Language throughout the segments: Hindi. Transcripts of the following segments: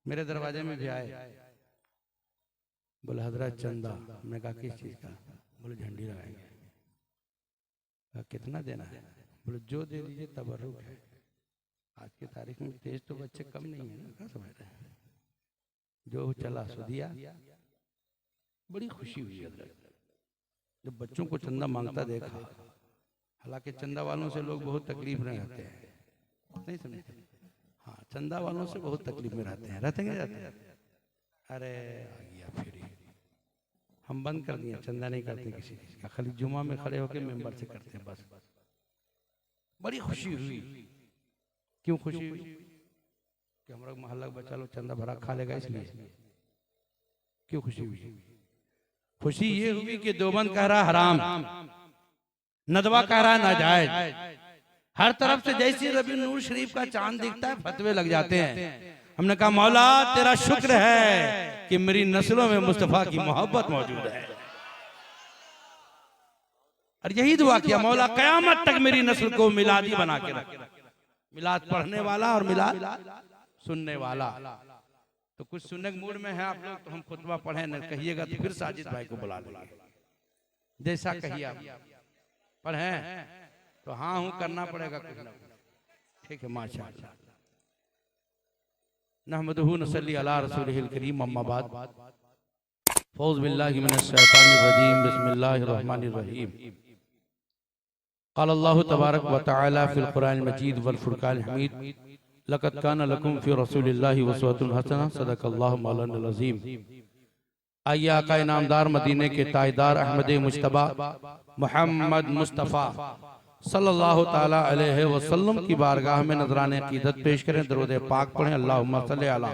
मेरे दरवाजे में भी आए, बोले हजरत चंदा। मैं कहा किस चीज का? बोले झंडी लगाएंगे। कहा कितना देना है? बोले जो दे दीजिए, तबर्रुक है। आज की तारीख में तेज तो बच्चे कम नहीं है ना, क्या समझ रहे हैं? जो चला सो दिया। बड़ी खुशी हुई हजरत जब बच्चों को चंदा मांगता देखा। हालांकि चंदा वालों से लोग बहुत तकलीफ में रहते हैं, नहीं समझते? हाँ, चंदा वालों से बहुत तकलीफ में रहते हैं, रहते हैं। अरे आ गया फिर ही। हम बंद कर दिए, चंदा नहीं करते किसी का, खाली जुमा में खड़े होकर मेंबर से करते हैं बस। बड़ी खुशी हुई। क्यों खुशी हुई? कि हमारा मोहल्ला का बच्चा लोग चंदा भरा खा लेगा, इसलिए। क्यों खुशी हुई? खुशी ये हुई कि देवबंद कह रहा हराम, नदवा कह रहा नाजायज। हर तरफ से जैसे रबी नूर शरीफ का चांद दिखता है, फतवे लग जाते हैं। हमने कहा मौला तेरा शुक्र है कि मेरी नस्लों में मुस्तफा की मोहब्बत मौजूद है। और यही दुआ किया, मौला कयामत तक मेरी नस्ल को मिलादी बना के रख। मिलाद पढ़ने वाला और मिलाद सुनने वाला। तो कुछ सुनने के मूड में है आप लोग, तो हम खुतबा पढ़े न कहिएगा तो फिर साजिद भाई को बुला लेंगे, जैसा कहिए आप पढ़े तो हाँ हूँ करना पड़ेगा कुछ ना कुछ। ठीक है, माशाअल्लाह। नहमदुहु नसल्ली अला रसूलिहिल करीम, अम्मा बाद। फौज़ बिल्लाहि मिनश शैतानिर रजीम, बिस्मिल्लाहिर रहमानिर रहीम। क़ाल अल्लाहु तबारक व तआला फ़िल क़ुरानिल मजीद वल फ़ुरक़ानिल हमीद, लक़द कान लकुम फ़ी रसूलिल्लाहि उस्वतुन हसना, सदक़ल्लाहु मौलाना अज़ीम। आइए आका इनामदार मदीने के ताजदार अहमद मुज्तबा मोहम्मद मुस्तफ़ा सल्लल्लाहु ताला अलैहि वसल्लम की बारगाह में नजराने अक़ीदत पेश करें, दरूद पाक पढ़ें। अल्लाहुम्मा सल्ली अला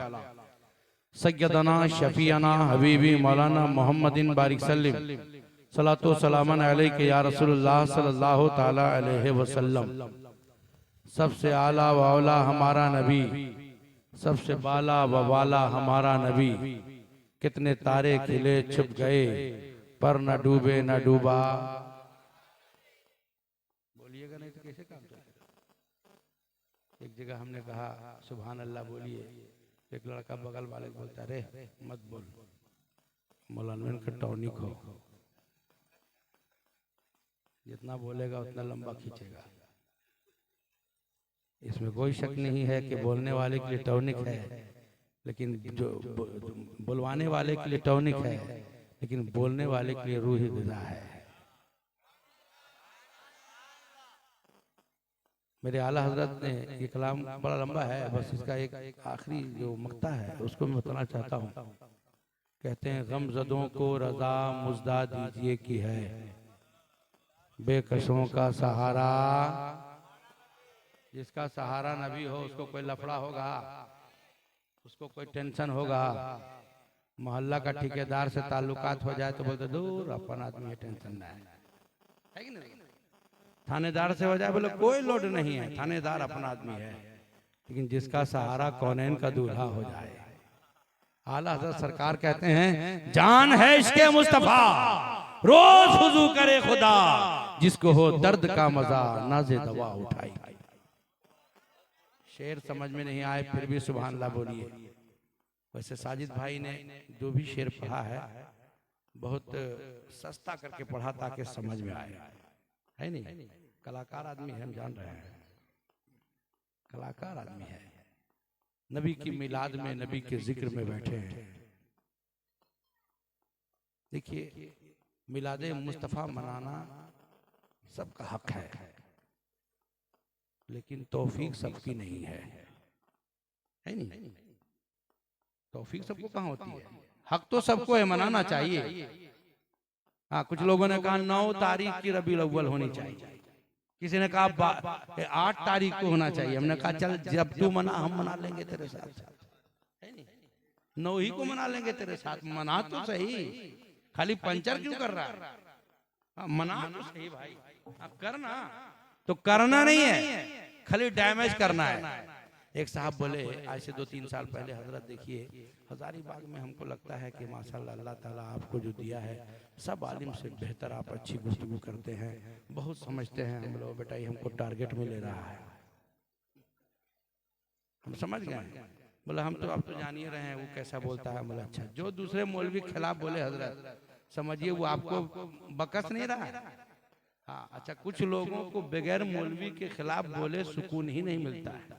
सय्यदना शफीअना हबीबी मौलाना मोहम्मदिन बारिक सल्लिम सलातो सलामन अलैका या रसूलुल्लाह सल्लल्लाहु ताला अलैहि वसल्लम। सबसे आला व औला हमारा नबी, सबसे बाला व वाला हमारा नबी। कितने तारे खिले छुप गए, पर न डूबे न डूबा। बोलिएगा नहीं तो कैसे काम चलेगा? एक जगह हमने कहा सुभान अल्लाह बोलिए, एक लड़का बगल वाले को बोलता रे मत बोल, मौलाना का टॉनिक हो, जितना बोलेगा उतना लंबा खींचेगा। इसमें कोई शक नहीं है कि बोलने वाले के लिए टॉनिक है, लेकिन जो बुलवाने वाले के लिए टॉनिक है, लेकिन बोलने वाले के लिए रूही ग़िज़ा है। मेरे आला हजरत ने ये कलाम बड़ा लंबा है, बस इसका एक आखिरी जो मक्ता है उसको मैं बताना चाहता हूँ। कहते हैं गमज़दों को रज़ा मुज़दा दीजिए की है, बेकसों का सहारा। जिसका सहारा नबी हो उसको कोई लफड़ा होगा, उसको कोई टेंशन होगा। मोहल्ला का ठेकेदार से ताल्लुकात हो जाए तो बोलते दूर अपन आदमी है, टेंशन ना है कि नहीं? थानेदार से हो जाए बोले कोई लोड नहीं है, थानेदार अपना आदमी है। लेकिन जिसका सहारा कौनैन का दूल्हा हो जाए। आला हज़रत सरकार कहते हैं जान है इसके मुस्तफा, रोज हुजू करे खुदा, जिसको हो दर्द का मजा नाज़े दवा उठाई। शेर समझ में नहीं आए फिर भी सुभान अल्लाह बोलिए। वैसे साजिद भाई ने जो भी शेर पढ़ा है बहुत सस्ता करके पढ़ा ताकि समझ में आए, है नहीं? कलाकार आदमी है, हम जान रहे हैं, कलाकार आदमी है। नबी की मिलाद में, नबी के जिक्र में बैठे हैं। देखिए मिलाद मुस्तफ़ा मनाना सबका हक है, लेकिन तौफीक सबकी नहीं है नहीं? तौफीक सबको कहाँ होती है? हक तो सबको है, मनाना चाहिए। हाँ, कुछ लोगों ने कहा 9 तारीख की रबीउल अव्वल होनी चाहिए, किसी ने कहा 8 तारीख को होना चाहिए। हमने कहा चल जब तू मना हम मना लेंगे तेरे साथ, 9 ही को मना लेंगे तेरे साथ। मना तो सही, खाली पंचर क्यों कर रहा है? हाँ, मना तो सही भाई, करना तो करना नहीं है, खाली डैमेज करना है। एक साहब बोले आज से 2-3 साल पहले, हजरत देखिए हजारीबाग में हमको लगता है कि माशाल्लाह अल्लाह ताला आपको जो दिया है सब आलिम से बेहतर आप अच्छी गुफ्तगू करते हैं, बहुत समझते हैं। हम लोग बेटा ये हमको टारगेट में ले रहा है, हम समझ गए। बोला हम तो अब तो जान ही रहे हैं वो कैसा बोलता है। बोला अच्छा, जो दूसरे मौलवी के खिलाफ बोले हजरत समझिए वो आपको बकस नहीं रहा है। हाँ अच्छा, कुछ लोगों को बगैर मौलवी के खिलाफ बोले सुकून ही नहीं मिलता है,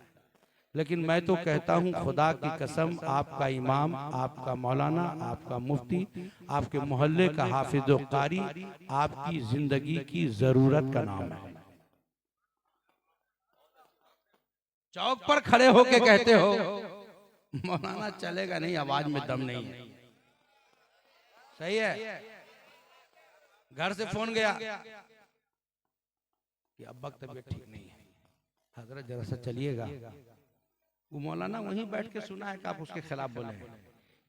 लेकिन मैं तो कहता हूँ खुदा की कसम, आपका इमाम, आपका मौलाना, आपका मुफ्ती, आपके मोहल्ले का हाफिज व कारी आपकी जिंदगी की जरूरत का नाम है। चौक पर खड़े होके कहते हो मौलाना चलेगा नहीं, आवाज में दम नहीं है। सही है। घर से फोन गया कि अब्बा की तबीयत ठीक नहीं है, हजरत जरा सा चलिएगा। वो मौलाना वहीं बैठ के सुना है कि आप उसके खिलाफ बोले हैं,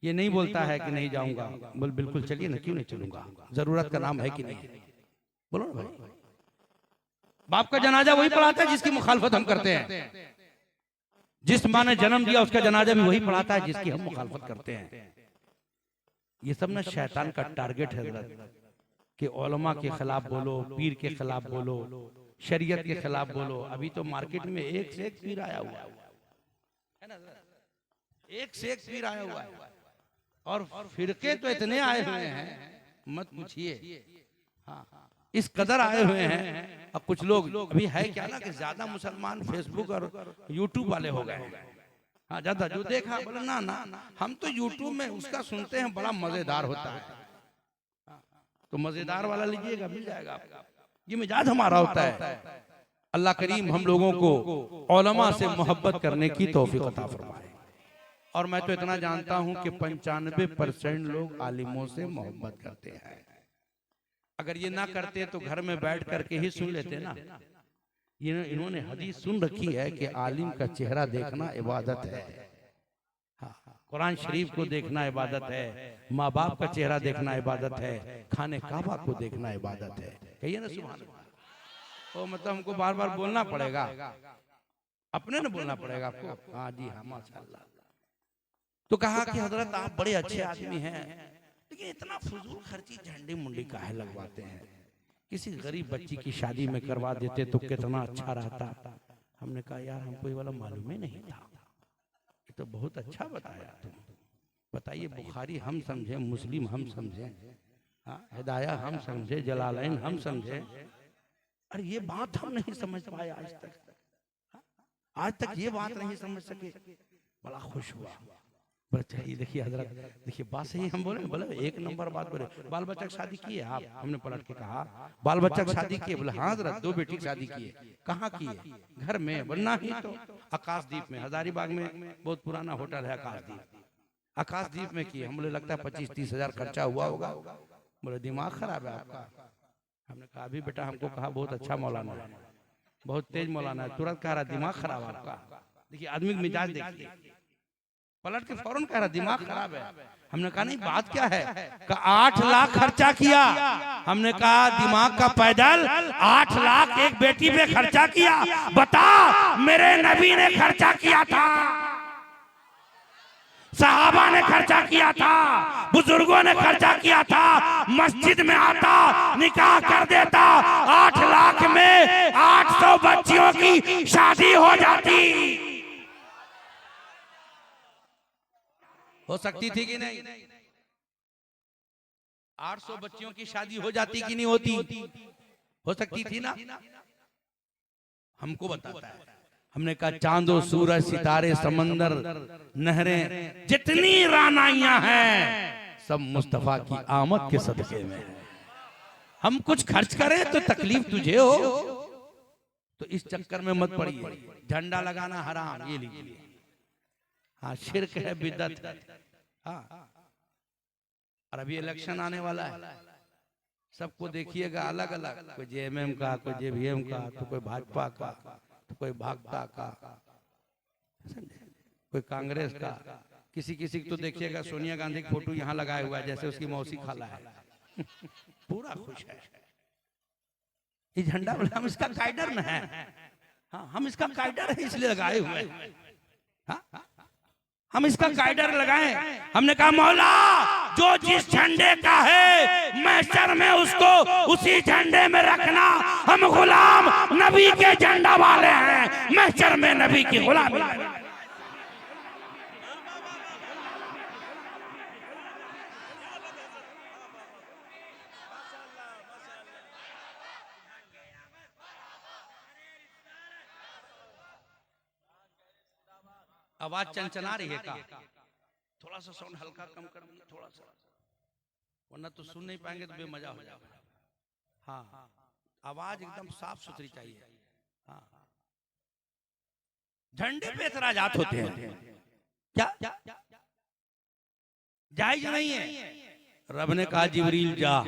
ये नहीं बोलता है कि नहीं जाऊंगा। बोल बिल्कुल चलिए ना, क्यों नहीं चलूंगा, जरूरत का नाम है कि नहीं, बोलो ना भाई। बाप का जनाजा वही पढ़ाता है जिसकी मुखालफत हम करते हैं, जिस माँ ने जन्म दिया उसका जनाजा भी वही पढ़ाता है जिसकी हम मुखालफत करते हैं। ये सब ना शैतान का टारगेट है हजरत, कि उलमा के खिलाफ बोलो, पीर के खिलाफ बोलो, शरीयत के खिलाफ बोलो। अभी तो मार्केट में एक से एक पीर आया हुआ है ना, एक से एक पीर आया हुआ है, और फिरके तो इतने आए हुए हैं मत पूछिए। हाँ इस कदर आए हुए हैं। अब कुछ लोग अभी है क्या ना कि ज्यादा मुसलमान फेसबुक और यूट्यूब वाले हो गए। हाँ ज्यादा जो देखा बोले ना ना हम तो यूट्यूब में उसका सुनते हैं, बड़ा मजेदार होता है, तो मजेदार वाला लीजिएगा, मिल जाएगा आपको। ये मिजाज हमारा होता है। अल्लाह करीम हम लोगों को उलमा से मोहब्बत करने की तौफीक अता फरमाए। और मैं तो इतना जानता हूं कि 95% लोग आलिमों से मोहब्बत करते हैं। अगर ये ना करते तो घर में बैठ करके ही सुन लेते ना। ये इन्होंने हदीस सुन रखी है कि आलिम का चेहरा देखना इबादत है। हाँ, कुरान शरीफ को देखना इबादत है, माँ बाप का चेहरा देखना इबादत है, खाने काबा को देखना इबादत है। कहिए ना सुभान अल्लाह। तो मतलब हमको बार बार बोलना पड़ेगा, अपने ने बोलना पड़ेगा आपको। हाँ जी हाँ माशाअल्लाह। तो कहा कि हजरत आप बड़े अच्छे आदमी हैं, लेकिन इतना फजूल खर्ची झंडी मुंडी काहे लगवाते हैं, किसी गरीब बच्ची की शादी में करवा देते तो कितना अच्छा रहता। हमने कहा यार हमको ये वाला मालूम ही नहीं था, ये तो बहुत अच्छा बताया तुम। बताइए बुखारी हम समझे, मुस्लिम हम समझे, हिदाया हम समझे, जलालैन हम समझे, अरे ये बात हम नहीं समझ पाए आज तक ये बात नहीं समझ सके। बड़ा खुश हुआ। चाहिए देखिए हजरत, देखिए बात सही हम बोले, बोले एक नंबर बात बोले। बाल बच्चा की शादी की है आप? हमने पलट के कहा बाल बच्चा की शादी की है? बोले हाँ हजरत 2 बेटी की शादी की है। कहाँ की है? घर में, वरना ही तो आकाशदीप में, हजारीबाग में बहुत पुराना होटल है आकाशदीप, आकाशदीप में की है। हम बोले लगता है 25-30 हजार खर्चा हुआ होगा। बोले दिमाग खराब है आपका। हमने कहा अभी बेटा हमको कहा बहुत अच्छा मौलाना है, बहुत तेज मौलाना है, तुरंत कह रहा दिमाग खराब है आपका। देखिए आदमी का मिजाज देखिए, पलट के फौरन कह रहा दिमाग खराब है। हमने कहा नहीं बात क्या है? कहा 8 लाख खर्चा किया। हमने कहा दिमाग का पैदल 8 लाख एक बेटी पे खर्चा किया? बता, मेरे नबी ने खर्चा किया था, सहाबा ने खर्चा किया था, बुजुर्गों ने खर्चा किया था। मस्जिद में आता, निकाह कर देता, 8 लाख में 800 बच्चियों की शादी हो जाती। हो सकती थी कि नहीं? 800 बच्चियों की शादी हो जाती कि नहीं होती? हो सकती थी ना। हमको बताता है। हमने कहा चांदो सूरज सितारे समंदर नहरें जितनी रानाइयां हैं सब मुस्तफा की आमद के सदके में। हम कुछ खर्च करें तो तकलीफ तुझे हो, तो इस चक्कर में मत पड़िए। झंडा लगाना हराम, ये लीजिए। हाँ शिर्क है, बिदअत है। हाँ और अभी इलेक्शन आने वाला है, सबको देखिएगा अलग अलग, कोई जेएमएम का, कोई जेवीएम का, तो कोई भाजपा का, तो कोई भाजपा का, कोई कांग्रेस का। किसी किसी तो देखिएगा सोनिया गांधी की फोटो यहाँ लगाया हुआ है जैसे उसकी मौसी खाला है। पूरा खुश है। ये झंडा हम इसका काइडर न है। हाँ हम इसका काइडर है इसलिए लगाए हुए हैं। हाँ हम इसका काइडर लगाए। हमने कहा मौला जो जिस झंडे का है महशर में उसको उसी झंडे में रखना। हम गुलाम नबी के झंडा वाले हैं, महशर में नबी की गुलामी। आवाज चंचना रही है का? थोड़ा सा साउंड हल्का कम कर दिया थोड़ा सा, वरना तो सुन नहीं पाएंगे तो बेमजा हो जाएगा। हाँ, आवाज एकदम साफ सुथरी चाहिए। हाँ, झंडे पे एतराजात होते हैं क्या? जायज नहीं है। रब ने कहा जिब्रील जा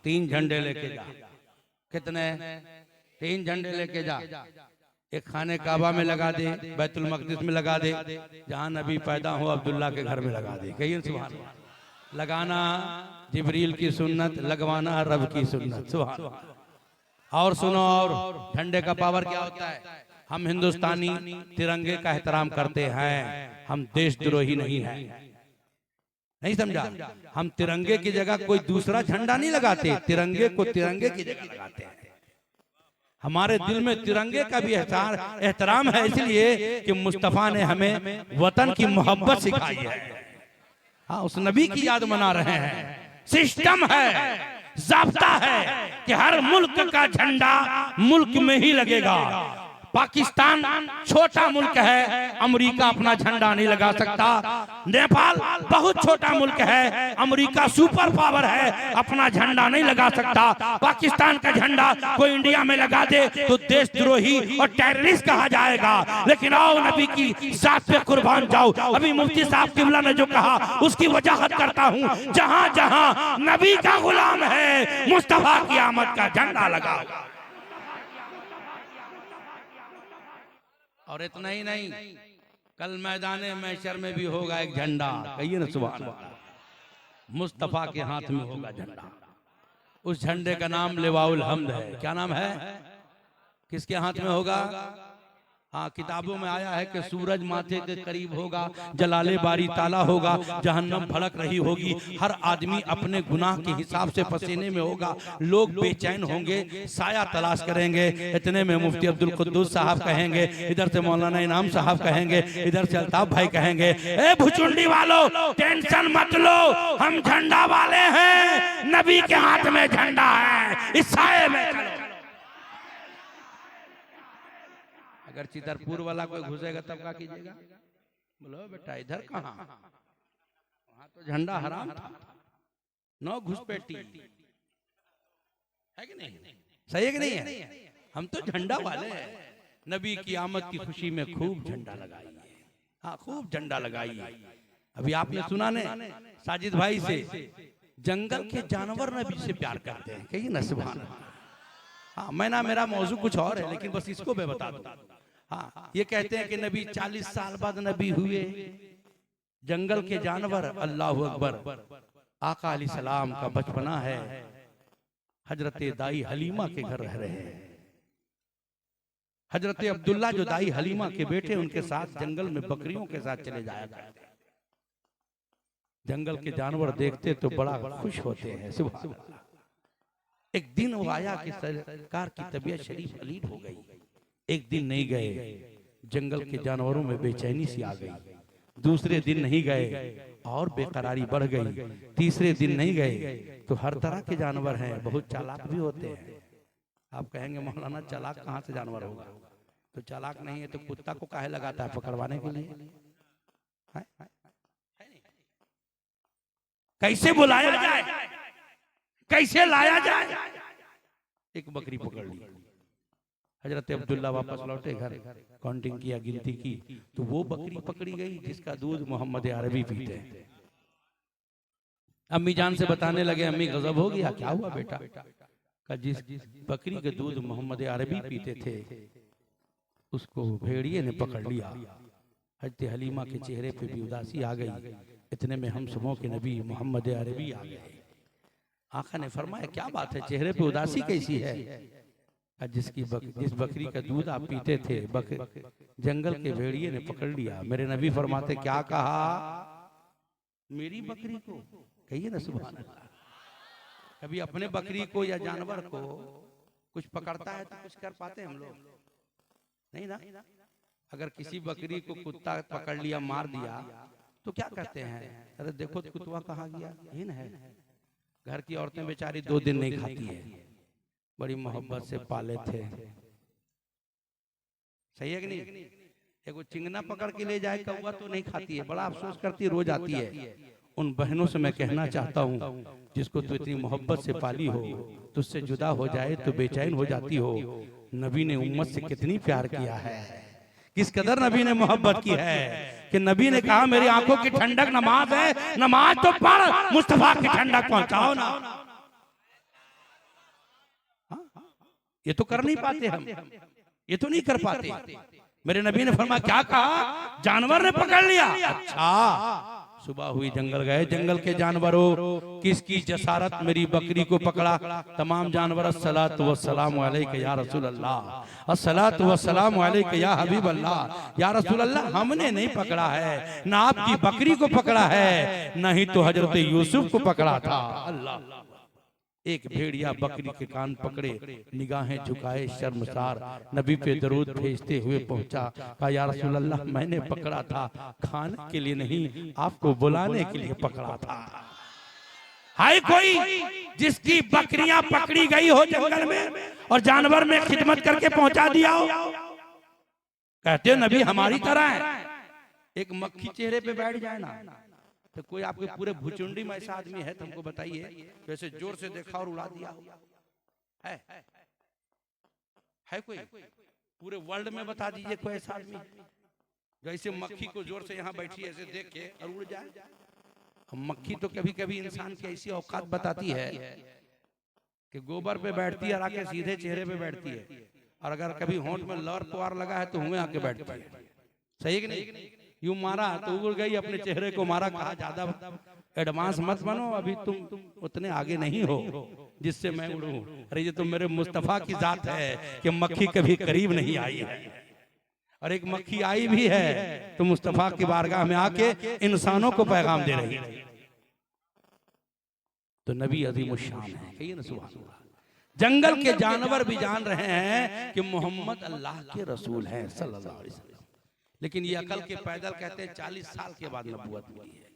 3 झंडे लेके जा। कितने? 3 झंडे लेके जा। एक खाने काबा में लगा दे, बैतुल मकदिस में लगा दे, जहां नबी पैदा हो अब्दुल्ला के घर में लगा दे। कहिए सुभान अल्लाह। लगाना जिब्रील की सुन्नत, लगवाना रब की सुन्नत। सुभान अल्लाह। और सुनो, और झंडे का पावर क्या होता है? हम हिंदुस्तानी तिरंगे का एहतराम करते हैं, हम देशद्रोही नहीं हैं। नहीं समझा? हम तिरंगे की जगह कोई दूसरा झंडा नहीं लगाते, तिरंगे को तिरंगे की जगह लगाते हैं। हमारे दिल में तिरंगे का भी एहतराम है, इसलिए कि मुस्तफा ने हमें वतन की मोहब्बत सिखाई है। हाँ, उस नबी की याद मना रहे हैं। सिस्टम है, ज़ाब्ता है कि हर मुल्क का झंडा मुल्क में ही लगेगा। पाकिस्तान छोटा मुल्क है, अमेरिका अपना झंडा नहीं लगा सकता। नेपाल बहुत छोटा मुल्क है, अमेरिका सुपर पावर है, अपना झंडा नहीं लगा सकता। पाकिस्तान का झंडा कोई इंडिया में लगा दे तो देशद्रोही और टेररिस्ट कहा जाएगा। लेकिन आओ नबी की जात पे कुर्बान जाओ। अभी मुफ्ती साहब किबला ने जो कहा उसकी वजाहत करता हूँ। जहां जहां नबी का गुलाम है, मुस्तफा की आमद का झंडा लगाओ। और इतना ही नहीं, कल मैदाने महशर में भी होगा एक झंडा। कहिए ना सुभान अल्लाह। मुस्तफा के हाथ में होगा झंडा। उस झंडे का नाम लिवाउल हम्द है। क्या नाम है? किसके हाथ में होगा? हाँ, किताबों में आया है कि सूरज माथे के करीब होगा, जलाले बारी ताला होगा, जहन्नम भड़क रही होगी, हर आदमी अपने गुनाह के हिसाब से पसीने में होगा, लोग बेचैन होंगे, साया तलाश करेंगे। इतने में मुफ्ती अब्दुल कुद्दूस साहब कहेंगे, इधर से मौलाना इनाम साहब कहेंगे, इधर से अल्ताफ भाई कहेंगे, ए भुचुंडी वालों टेंशन मत लो, हम झंडा वाले हैं, नबी के हाथ में झंडा है, इस साये में चलो। अगर चितरपुर वाला कोई घुसेगा तब क्या कीजिएगा? बोलो बेटा इधर कहाँ, वहां तो झंडा हराम था, 9 घुसपैठी है कि नहीं? सही है कि नहीं है? हम तो झंडा वाले हैं। नबी की आमद की खुशी में खूब झंडा लगाई। हाँ, खूब झंडा लगाई। अभी आपने सुना ने साजिद भाई से, जंगल के जानवर नबी से प्यार करते हैं। कहिए ना सुभान अल्लाह। हाँ, मैं ना, मेरा मौजू कुछ और है, लेकिन बस इसको मैं बता दूं। हाँ, ये कहते हैं कि नबी 40 साल बाद नबी हुए, जंगल के जानवर अल्लाह अकबर, आका अलैहिस्सलाम का बचपना है, हजरत दाई हलीमा के घर रह रहे हैं। हजरत अब्दुल्ला जो दाई हलीमा के बेटे, उनके साथ जंगल में बकरियों के साथ चले जाया करते। जंगल के जानवर देखते तो बड़ा खुश होते हैं। सुभान अल्लाह। एक दिन वो आया कि सरकार की तबीयत शरीफ अलीद हो गई। एक दिन नहीं गए, जंगल के जानवरों में बेचैनी सी आ गई। दूसरे दिन नहीं गए और बेकरारी बढ़ गई। तीसरे दिन नहीं गए तो हर तरह के जानवर हैं, बहुत चालाक भी होते हैं। आप कहेंगे मौलाना चालाक कहाँ से जानवर होगा? तो चालाक नहीं है तो कुत्ता को काहे लगाता है पकड़वाने के लिए? कैसे बुलाया जाए, कैसे लाया जाए? एक बकरी पकड़ ली। हजरत अब्दुल्ला वापस लौटे घर, काउंटिंग किया, गिनती की, तो वो बकरी पकड़ी गई जिसका दूध मोहम्मद अरबी पीते हैं। अम्मी जान से बताने लगे, अम्मी गजब हो गया, क्या हुआ बेटा? का जिस बकरी के दूध मोहम्मद अरबी पीते थे उसको भेड़िए ने पकड़ लिया। हजरत हलीमा के चेहरे पे भी उदासी आ गई। इतने में हम सबों के नबी मोहम्मद अरबी आ गए। आका ने फरमाया, क्या बात है, चेहरे पे उदासी कैसी है? जिस बकरी का दूध आप पीते थे जंगल के भेड़िए ने पकड़ लिया। मेरे नबी फरमाते, क्या कहा? मेरी बकरी को? कहिए ना सुभान अल्लाह। कभी अपने बकरी को या जानवर को कुछ पकड़ता है तो कुछ कर पाते हम लोग? नहीं ना। अगर किसी बकरी को कुत्ता पकड़ लिया, मार दिया, तो क्या कहते हैं? अरे देखो कुत्ता कहाँ गया। हीन है। घर की औरतें बेचारी 2 दिन नहीं खाती है, बड़ी मोहब्बत से पाले थे। सही है कि नहीं? एगो चिंगना पकड़ के ले जाए कौवा तो नहीं खाती है, बड़ा अफसोस करती है, रोज आती है। उन बहनों से मैं कहना चाहता हूँ, जिसको तू इतनी मोहब्बत से पाली हो, तुझसे जुदा हो जाए तो बेचैन हो जाती हो। नबी ने उम्मत से कितनी प्यार किया है, किस कदर नबी ने मोहब्बत की है कि नबी ने कहा मेरी आंखों की ठंडक नमाज है, नमाज तो पढ़, मुस्तफा की ठंडक पहुंचाओ ना। ये तो कर नहीं पाते हम, ये तो नहीं कर पाते। मेरे नबी ने फरमाया, क्या कहा? जानवर ने पकड़ लिया। अच्छा, सुबह हुई, जंगल गए, जंगल के जानवरों किसकी जसारत मेरी बकरी को पकड़ा? तमाम जानवर अस्सलातु वस्सलामु अलैका या रसूल अल्लाह, अस्सलातु वस्सलामु अलैका या हबीब अल्लाह। या रसूल अल्लाह, हमने नहीं पकड़ा है, ना आपकी बकरी को पकड़ा है, नहीं तो हजरत यूसुफ को पकड़ा था। अल्लाह। एक भेड़िया बकरी के कान पकड़े, निगाहें झुकाए, शर्मसार नबी पे दरूद भेजते हुए पहुंचा। कहा या रसूल अल्लाह, मैंने पकड़ा था खाने के लिए नहीं, आपको बुलाने के लिए पकड़ा था। हाय कोई जिसकी बकरियां पकड़ी गई हो जंगल में और जानवर में खिदमत करके पहुंचा दिया हो। कहते हो नबी हमारी तरह है। एक मक्खी चेहरे पे बैठ जाए ना, तो कोई आपके पूरे भुचुंडी में ऐसा आदमी है तुमको बताइए, वैसे जोर से देखा और उड़ा दिया है कोई? पूरे वर्ल्ड में बता दीजिए कोई ऐसा आदमी जैसे मक्खी को जोर से यहाँ बैठी ऐसे देख के और उड़ जाए। मक्खी तो कभी कभी इंसान की ऐसी औकात बताती है कि गोबर पे बैठती है और आके सीधे चेहरे पे बैठती है, और अगर कभी होंठ में लौर पुआर लगा है तो हुए आके बैठती है। सही कि नहीं? यूं मारा तो उड़ गई, अपने चेहरे को मारा। कहा ज्यादा एडवांस मत बनो, अभी तुम उतने आगे नहीं हो जिससे मैं उड़ूं। अरे ये तो मेरे मुस्तफा की जात है कि मक्खी कभी करीब नहीं आई है, और एक मक्खी आई भी है तो मुस्तफा की बारगाह में आके इंसानों को पैगाम दे रही है। तो नबी अज़ीमुश्शान है, कहिए ना सुभान अल्लाह। जंगल के जानवर भी जान रहे हैं कि मोहम्मद अल्लाह के रसूल हैं सल्लल्लाहु अलैहि वसल्लम। लेकिन ये अकल के पैदल कहते हैं 40 साल के बाद नबूवत मिली है,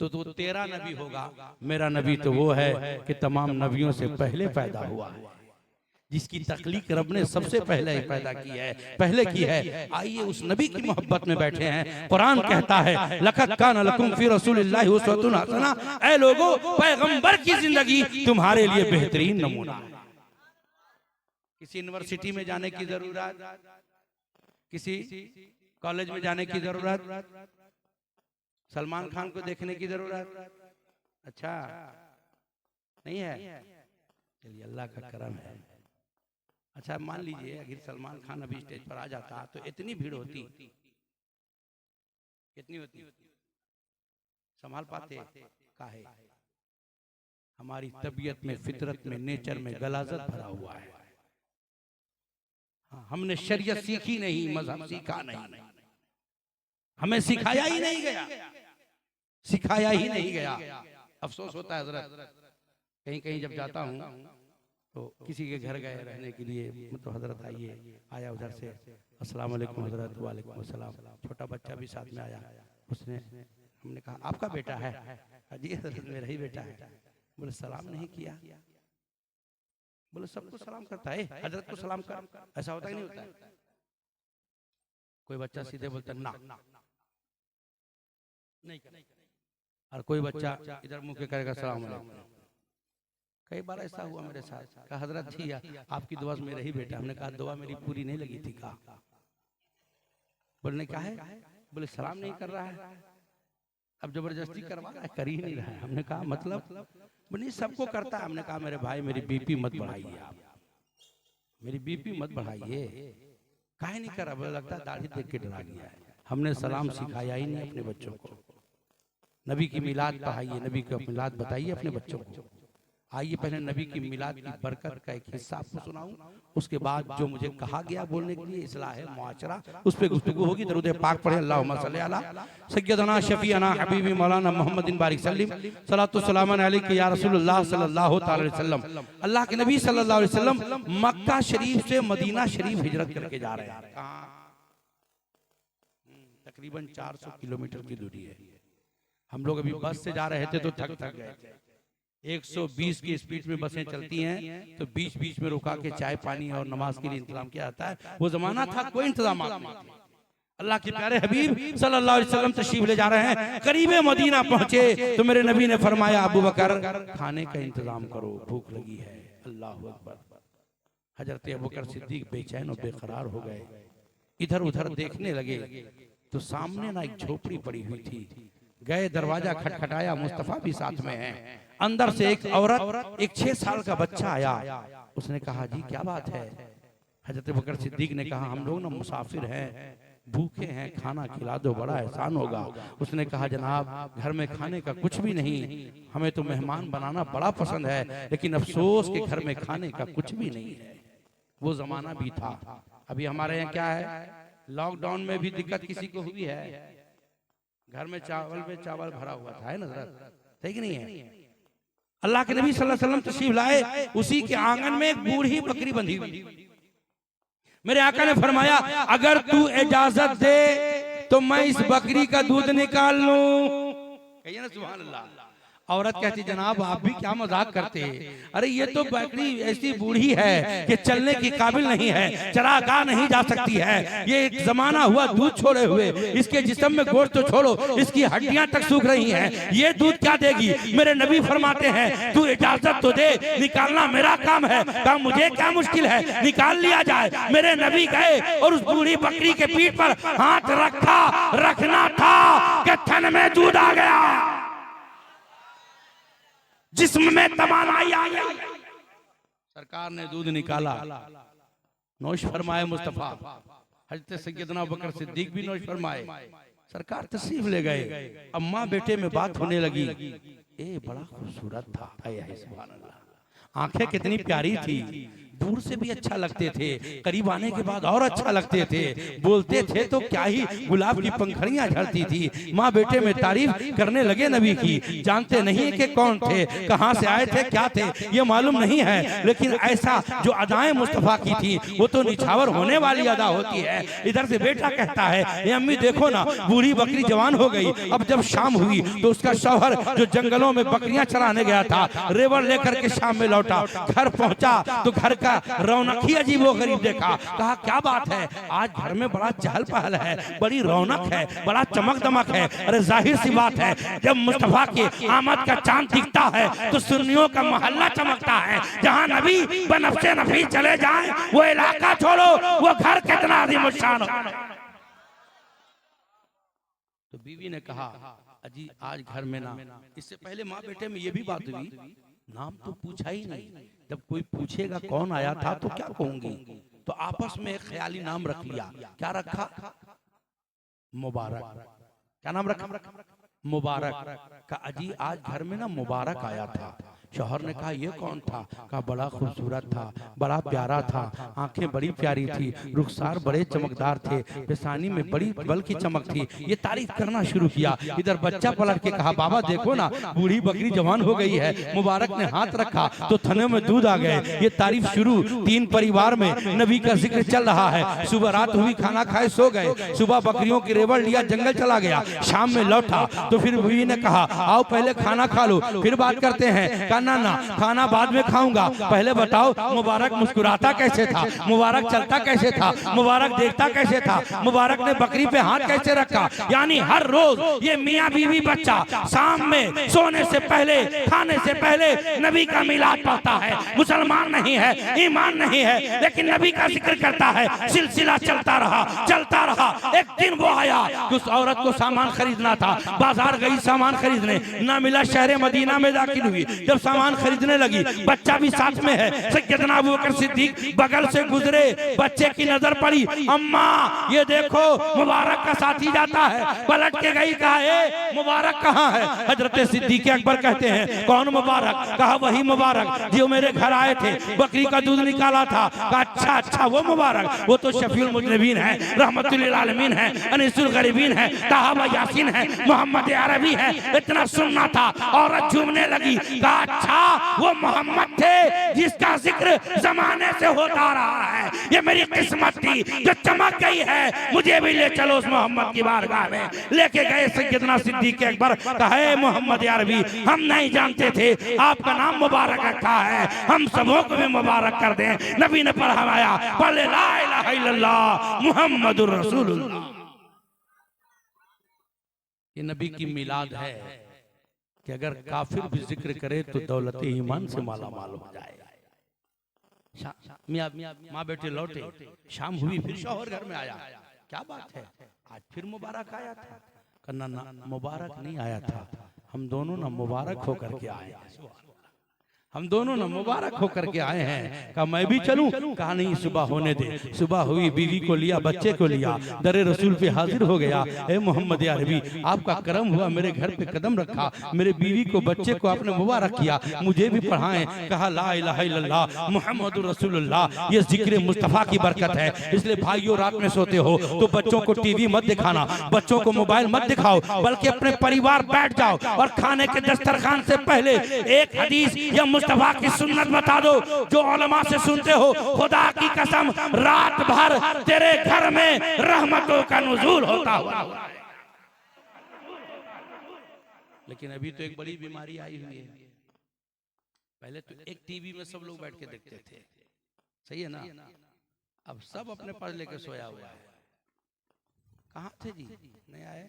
तो तेरा नबी होगा। मेरा नबी तो वो है कि तमाम नबियों से पहले पैदा हुआ है, जिसकी तख्लीक रब ने सबसे पहले पैदा की है, पहले की है। आइए उस नबी की मोहब्बत में बैठे हैं। कुरान कहता है लक़द काना लकुम फी रसूलिल्लाहि उस्वतुन हसना, ऐ लोगों पैगंबर की जिंदगी तुम्हारे लिए बेहतरीन नमूना है। किसी यूनिवर्सिटी में जाने की जरूरत, किसी कॉलेज में जाने की जरूरत, सलमान खान को देखने की जरूरत अच्छा नहीं है। चलिए अल्लाह का करम है। अच्छा मान लीजिए अगर सलमान खान अभी स्टेज पर आ जाता तो इतनी भीड़ होती, कितनी होती? संभाल पाते काहे? हमारी तबीयत में, फितरत में, नेचर में गलाजत भरा हुआ है। हाँ, हमने शरीयत सीखी नहीं, मजहब सीखा नहीं, हमें सिखाया ही नहीं गया, सिखाया ही नहीं गया। अफसोस होता है हजरत, कहीं कहीं जब जाता हूँ तो किसी के घर गए रहने के लिए, मतलब हजरत आया उधर से, अस्सलाम वालेकुम हजरत, वालेकुम अस्सलाम। छोटा बच्चा भी साथ में आया, उसने हमने कहा आपका बेटा है? जी हजरत मेरा ही बेटा है। बोले सलाम नहीं किया? बोले सबको सलाम करता है, हजरत को सलाम कर। ऐसा होता ही नहीं होता है? कोई बच्चा सीधे बोलता ना नहीं, और कोई बच्चा इधर मुंह के करेगा सलाम अलैकुम। कई बार ऐसा हुआ मेरे साथ। कहा हजरत जी आपकी दुआ से मेरा ही बेटा। हमने कहा दुआ मेरी पूरी नहीं लगी थी। कहा बोलने क्या है? बोले सलाम नहीं कर रहा है, अब जबरदस्ती करवा रहा है, कर ही नहीं रहा है। हमने कहा मतलब? बोले सबको करता है। हमने कहा मेरे भाई मेरी बीपी मत बढ़ाइए, आप मेरी बीपी मत बढ़ाइए। काहे नहीं कर रहा? बोले लगता है दाढ़ी देख के डरा गया है। हमने सलाम सिखाया ही नहीं अपने बच्चों को। नबी की मिलाद पढ़ाइए, नबी की मिलाद बताइए अपने बच्चों को। आइए पहले नबी की मिलाद की बरकत का एक हिस्सा आपको सुनाऊं, उसके बाद जो मुझे कहा गया बोलने के लिए इस्लाह है मुआशरा, उस पे गुफ्तगू होगी। दरूद पाक पढ़े अल्लाहुम्मा सल्ली अला सय्यदना शफीअना हबीबी मौलाना मोहम्मदिन बारिक सल्लिम सलातु सलामन अलैका या रसूलुल्लाह सल्लल्लाहु तआला अलैहि वसल्लम। अल्लाह के नबी सल्लल्लाहु अलैहि वसल्लम मक्का शरीफ से मदीना शरीफ हिजरत करके जा रहे हैं। तकरीबन 400 किलोमीटर की दूरी है। हम लोग अभी बस से जा रहे थे तो थक गए। 120 की स्पीड में बसें चलती हैं तो बीच बीच में रुका के चाय पानी और नमाज के लिए इंतजाम किया जाता है। वो जमाना था कोई इंतजाम नहीं। अल्लाह के प्यारे हबीब सल्लल्लाहु अलैहि वसल्लम तशरीफ ले जा रहे हैं, करीबे मदीना पहुंचे तो मेरे नबी ने फरमाया अबू बकर खाने का इंतजाम करो, भूख लगी है। अल्लाह अकबर। हजरत अबू बकर सिद्दीक बेचैन और बेकरार हो गए, इधर उधर देखने लगे तो सामने ना एक झोपड़ी पड़ी हुई थी। गए, दरवाजा खटखटाया, मुस्तफा भी साथ में है। अंदर से एक औरत, एक 6 साल का बच्चा आया। उसने कहा जी क्या बात है? हजरत अबू बकर सिद्दीक ने कहा हम लोग ना मुसाफिर हैं, भूखे हैं, खाना खिला दो, बड़ा एहसान होगा। उसने कहा जनाब घर में खाने का कुछ भी नहीं, हमें तो मेहमान बनाना बड़ा पसंद है, लेकिन अफसोस के घर में खाने का कुछ भी नहीं है। वो जमाना भी था। अभी हमारे यहाँ क्या है, लॉकडाउन में भी दिक्कत किसी को हुई है? घर में चावल भरा हुआ था, है ना? सही कि नहीं है? अल्लाह के नबी सल्लल्लाहु अलैहि वसल्लम तशरीफ लाए, उसी के आंगन में एक बूढ़ी बकरी बंधी हुई। मेरे आका ने फरमाया अगर तू इजाजत दे तो मैं इस बकरी का दूध निकाल लूं। कहिए ना सुभान अल्लाह। औरत कहती जनाब आप भी क्या मजाक करते हैं? अरे ये तो बकरी ऐसी बूढ़ी है कि चलने की काबिल नहीं है, चरागाह नहीं जा सकती है, ये एक जमाना हुआ दूध छोड़े हुए, इसके जिस्म में गोश्त तो छोड़ो, इसकी हड्डियां तक सूख रही हैं, ये दूध क्या देगी? मेरे नबी फरमाते हैं तू इजाजत तो दे, निकालना मेरा काम है। कहा मुझे क्या मुश्किल है, निकाल लिया जाए। मेरे नबी गए और उस बूढ़ी बकरी के पीठ पर हाथ रखा, रखना था कि थन में दूध आ गया, जिस्म में तवानाई आ गई। सरकार ने दूध निकाला, नोश फरमाए मुस्तफा। हजरत सैयदना अबू बकर सिद्दीक भी नोश फरमाए। सरकार तशरीफ ले गए। अम्मा बेटे में बात होने लगी। ए बड़ा खूबसूरत था, सुभान अल्लाह, आंखें कितनी प्यारी थी, दूर से भी अच्छा लगते थे, करीब आने के बाद और अच्छा लगते थे, बोलते थे तो क्या ही गुलाब की पंखड़ियां झड़ती थी। माँ बेटे में तारीफ करने लगे नबी की। जानते नहीं कि कौन थे, कहां से आए थे, क्या थे, ये मालूम नहीं है, लेकिन ऐसा जो अदाएं मुस्तफा की थी वो तो निछावर होने वाली अदा होती है। इधर से बेटा कहता है ये अम्मी देखो ना बूढ़ी बकरी जवान हो गई। अब जब शाम हुई तो उसका शौहर जो जंगलों में बकरियां चराने गया था, रेवड़ लेकर के शाम में लौटा। घर पहुंचा तो घर का रौनक ही अजीब व गरीब देखा। कहा क्या बात है, आज घर में बड़ा चहल पहल है, बड़ी रौनक है, बड़ा चमक दमक है। अरे जाहिर सी बात है जब मुस्तफा की आमद का चांद दिखता है तो सुन्नियों का मोहल्ला चमकता है। जहां नबी बनफ्से नफी चले जाएं वो इलाका छोड़ो, वो घर कितना अजीमुशान हो। तो बीवी ने कहा अजी आज घर में ना, इससे पहले माँ बेटे में ये भी बात हुई, नाम तो पूछा ही नहीं। जब कोई पूछेगा कौन आया था तो क्या कहूंगी, तो आपस में एक ख्याली नाम रख लिया। क्या रखा? मुबारक। क्या नाम रखा? मुबारक। का अजी आज घर में ना मुबारक आया था। शौहर ने कहा ये कौन था? कहा बड़ा खूबसूरत था, बड़ा प्यारा था, आंखें बड़ी प्यारी थी, रुखसार बड़े चमकदार थे, पेशानी में बड़ी बल की चमक थी। ये तारीफ करना शुरू किया। इधर बच्चा पलट के कहा बाबा देखो ना बूढ़ी बकरी जवान हो गई है। मुबारक ने हाथ रखा तो थने में दूध आ गए। ये तारीफ शुरू। 3 परिवार में नबी का जिक्र चल रहा है। सुबह रात हुई, खाना खाए सो गए। सुबह बकरियों की रेवड़ लिया, जंगल चला गया। शाम में लौटा तो फिर बीवी ने कहा आओ पहले खाना खा लो फिर बात करते हैं। ना ना खाना बाद में खाऊंगा, पहले बताओ मुबारक मुस्कुराता कैसे था, मुबारक चलता कैसे था, मुबारक देखता कैसे था, मुबारक ने बकरी पे हाथ कैसे रखा। यानी हर रोज ये मियाँ बीवी बच्चा शाम में सोने से पहले, खाने से पहले नबी का मिलाद पढ़ता है। मुसलमान नहीं है, ईमान नहीं है, लेकिन नबी का जिक्र करता है। सिलसिला चलता रहा, चलता रहा। एक दिन वो आया, उस औरत को सामान खरीदना था, बाजार गई सामान खरीदने, ना मिला, शहर मदीना में दाखिल हुई। जब सामान खरीदने लगी, बच्चा भी साथ में है। सैयदना अबू बकर सिद्दीक बगल से गुजरे, बच्चे की नजर पड़ी, अम्मा ये देखो मुबारक का साथी जाता है। पलट के गई, कहा ए मुबारक कहाँ है? हजरत सिद्दीक अकबर कहते हैं कौन मुबारक? कहा वही मुबारक जो मेरे घर आए थे, बकरी का दूध निकाला था। कहा अच्छा अच्छा वो मुबारक, वो तो शफीउल मुज़निबीन है, रहमतुल लिल आलमीन है, अनीसुल गरीबीन है, ताहा यासीन है, मोहम्मद अरबी है। इतना सुनना था। औरत झूमने लगी। कहा अच्छा वो मोहम्मद थे जिसका जिक्र जमाने से होता रहा है। ये मेरी किस्मत थी जो चमक गई है, मुझे भी ले चलो उस मोहम्मद की बारगाह में। लेके गए सैयदना सिद्दीक अकबर। कहे मोहम्मद अरबी हम नहीं जानते थे आपका नाम मुबारक रखा है, हम सबों को भी मुबारक कर दें। नबी ने पढ़ाया पढ़ ला इलाहा इल्लल्लाह मुहम्मदुर रसूलुल्लाह। ये नबी की मिलाद है कि अगर काफिर भी जिक्र करे तो दौलत ईमान से माला माल हो जाए। माँ बेटे लौटे, शाम हुई, फिर शौहर घर में आया, क्या बात है आज फिर मुबारक आया था? कहना ना, मुबारक नहीं आया था, हम दोनों ना मुबारक होकर के आए, हम दोनों ना मुबारक होकर के आए हैं। कहा मैं भी चलूं? कहा नहीं, सुबह होने दे। सुबह हुई, बीवी को लिया, बच्चे को लिया, दरे रसूल पे हाजिर हो गया। ए मोहम्मद अरबी, आपका करम हुआ, मेरे घर पे कदम रखा, मेरे बीवी को बच्चे को आपने मुबारक किया, मुझे भी पढ़ाएं। कहा ला इलाहा इल्लल्लाह मुहम्मदुर रसूलुल्लाह, ये जिक्र मुस्तफा की बरकत है। इसलिए भाइयों, रात में सोते हो तो बच्चों को टीवी मत दिखाना, बच्चों को मोबाइल मत दिखाओ, बल्कि अपने परिवार बैठ जाओ और खाने के दस्तरखान से पहले एक हदीस या मुस्तफा की सुन्नत बता दो जो उलमा से सुनते हो। खुदा की कसम, रात भर तेरे घर में रहमतों का नुज़ूल होता हुआ। लेकिन अभी तो एक बड़ी बीमारी आई हुई है। पहले तो एक टीवी में सब लोग बैठ के देखते थे, सही है ना? अब सब अपने पास लेके सोया हुआ है। कहाँ थे जी? नहीं आए,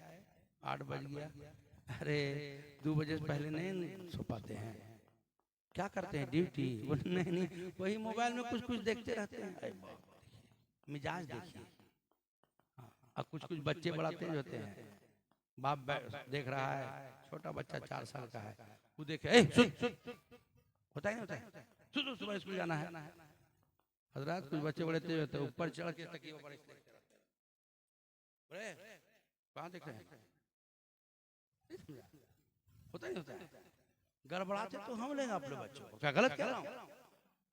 8 बज गया। अरे 2 बजे से पहले नहीं सो पाते हैं, क्या करते हैं? ड्यूटी? नहीं, वही मोबाइल में कुछ कुछ देखते रहते हैं। मिजाज देखिए। अब कुछ कुछ बच्चे बड़ा तेज होते हैं, बाप देख रहा है, छोटा बच्चा 4 साल का है, वो देखे, होता है नहीं होता है, सुबह स्कूल जाना है। हजरात कुछ बच्चे बड़े तेज होते हैं, ऊपर चढ़ के तकिए पर कहाँ देख रहे हैं? होता नहीं होता है, गड़बड़ाते तो हम लेंगे अपने बच्चों को, क्या गलत कह रहा हूँ?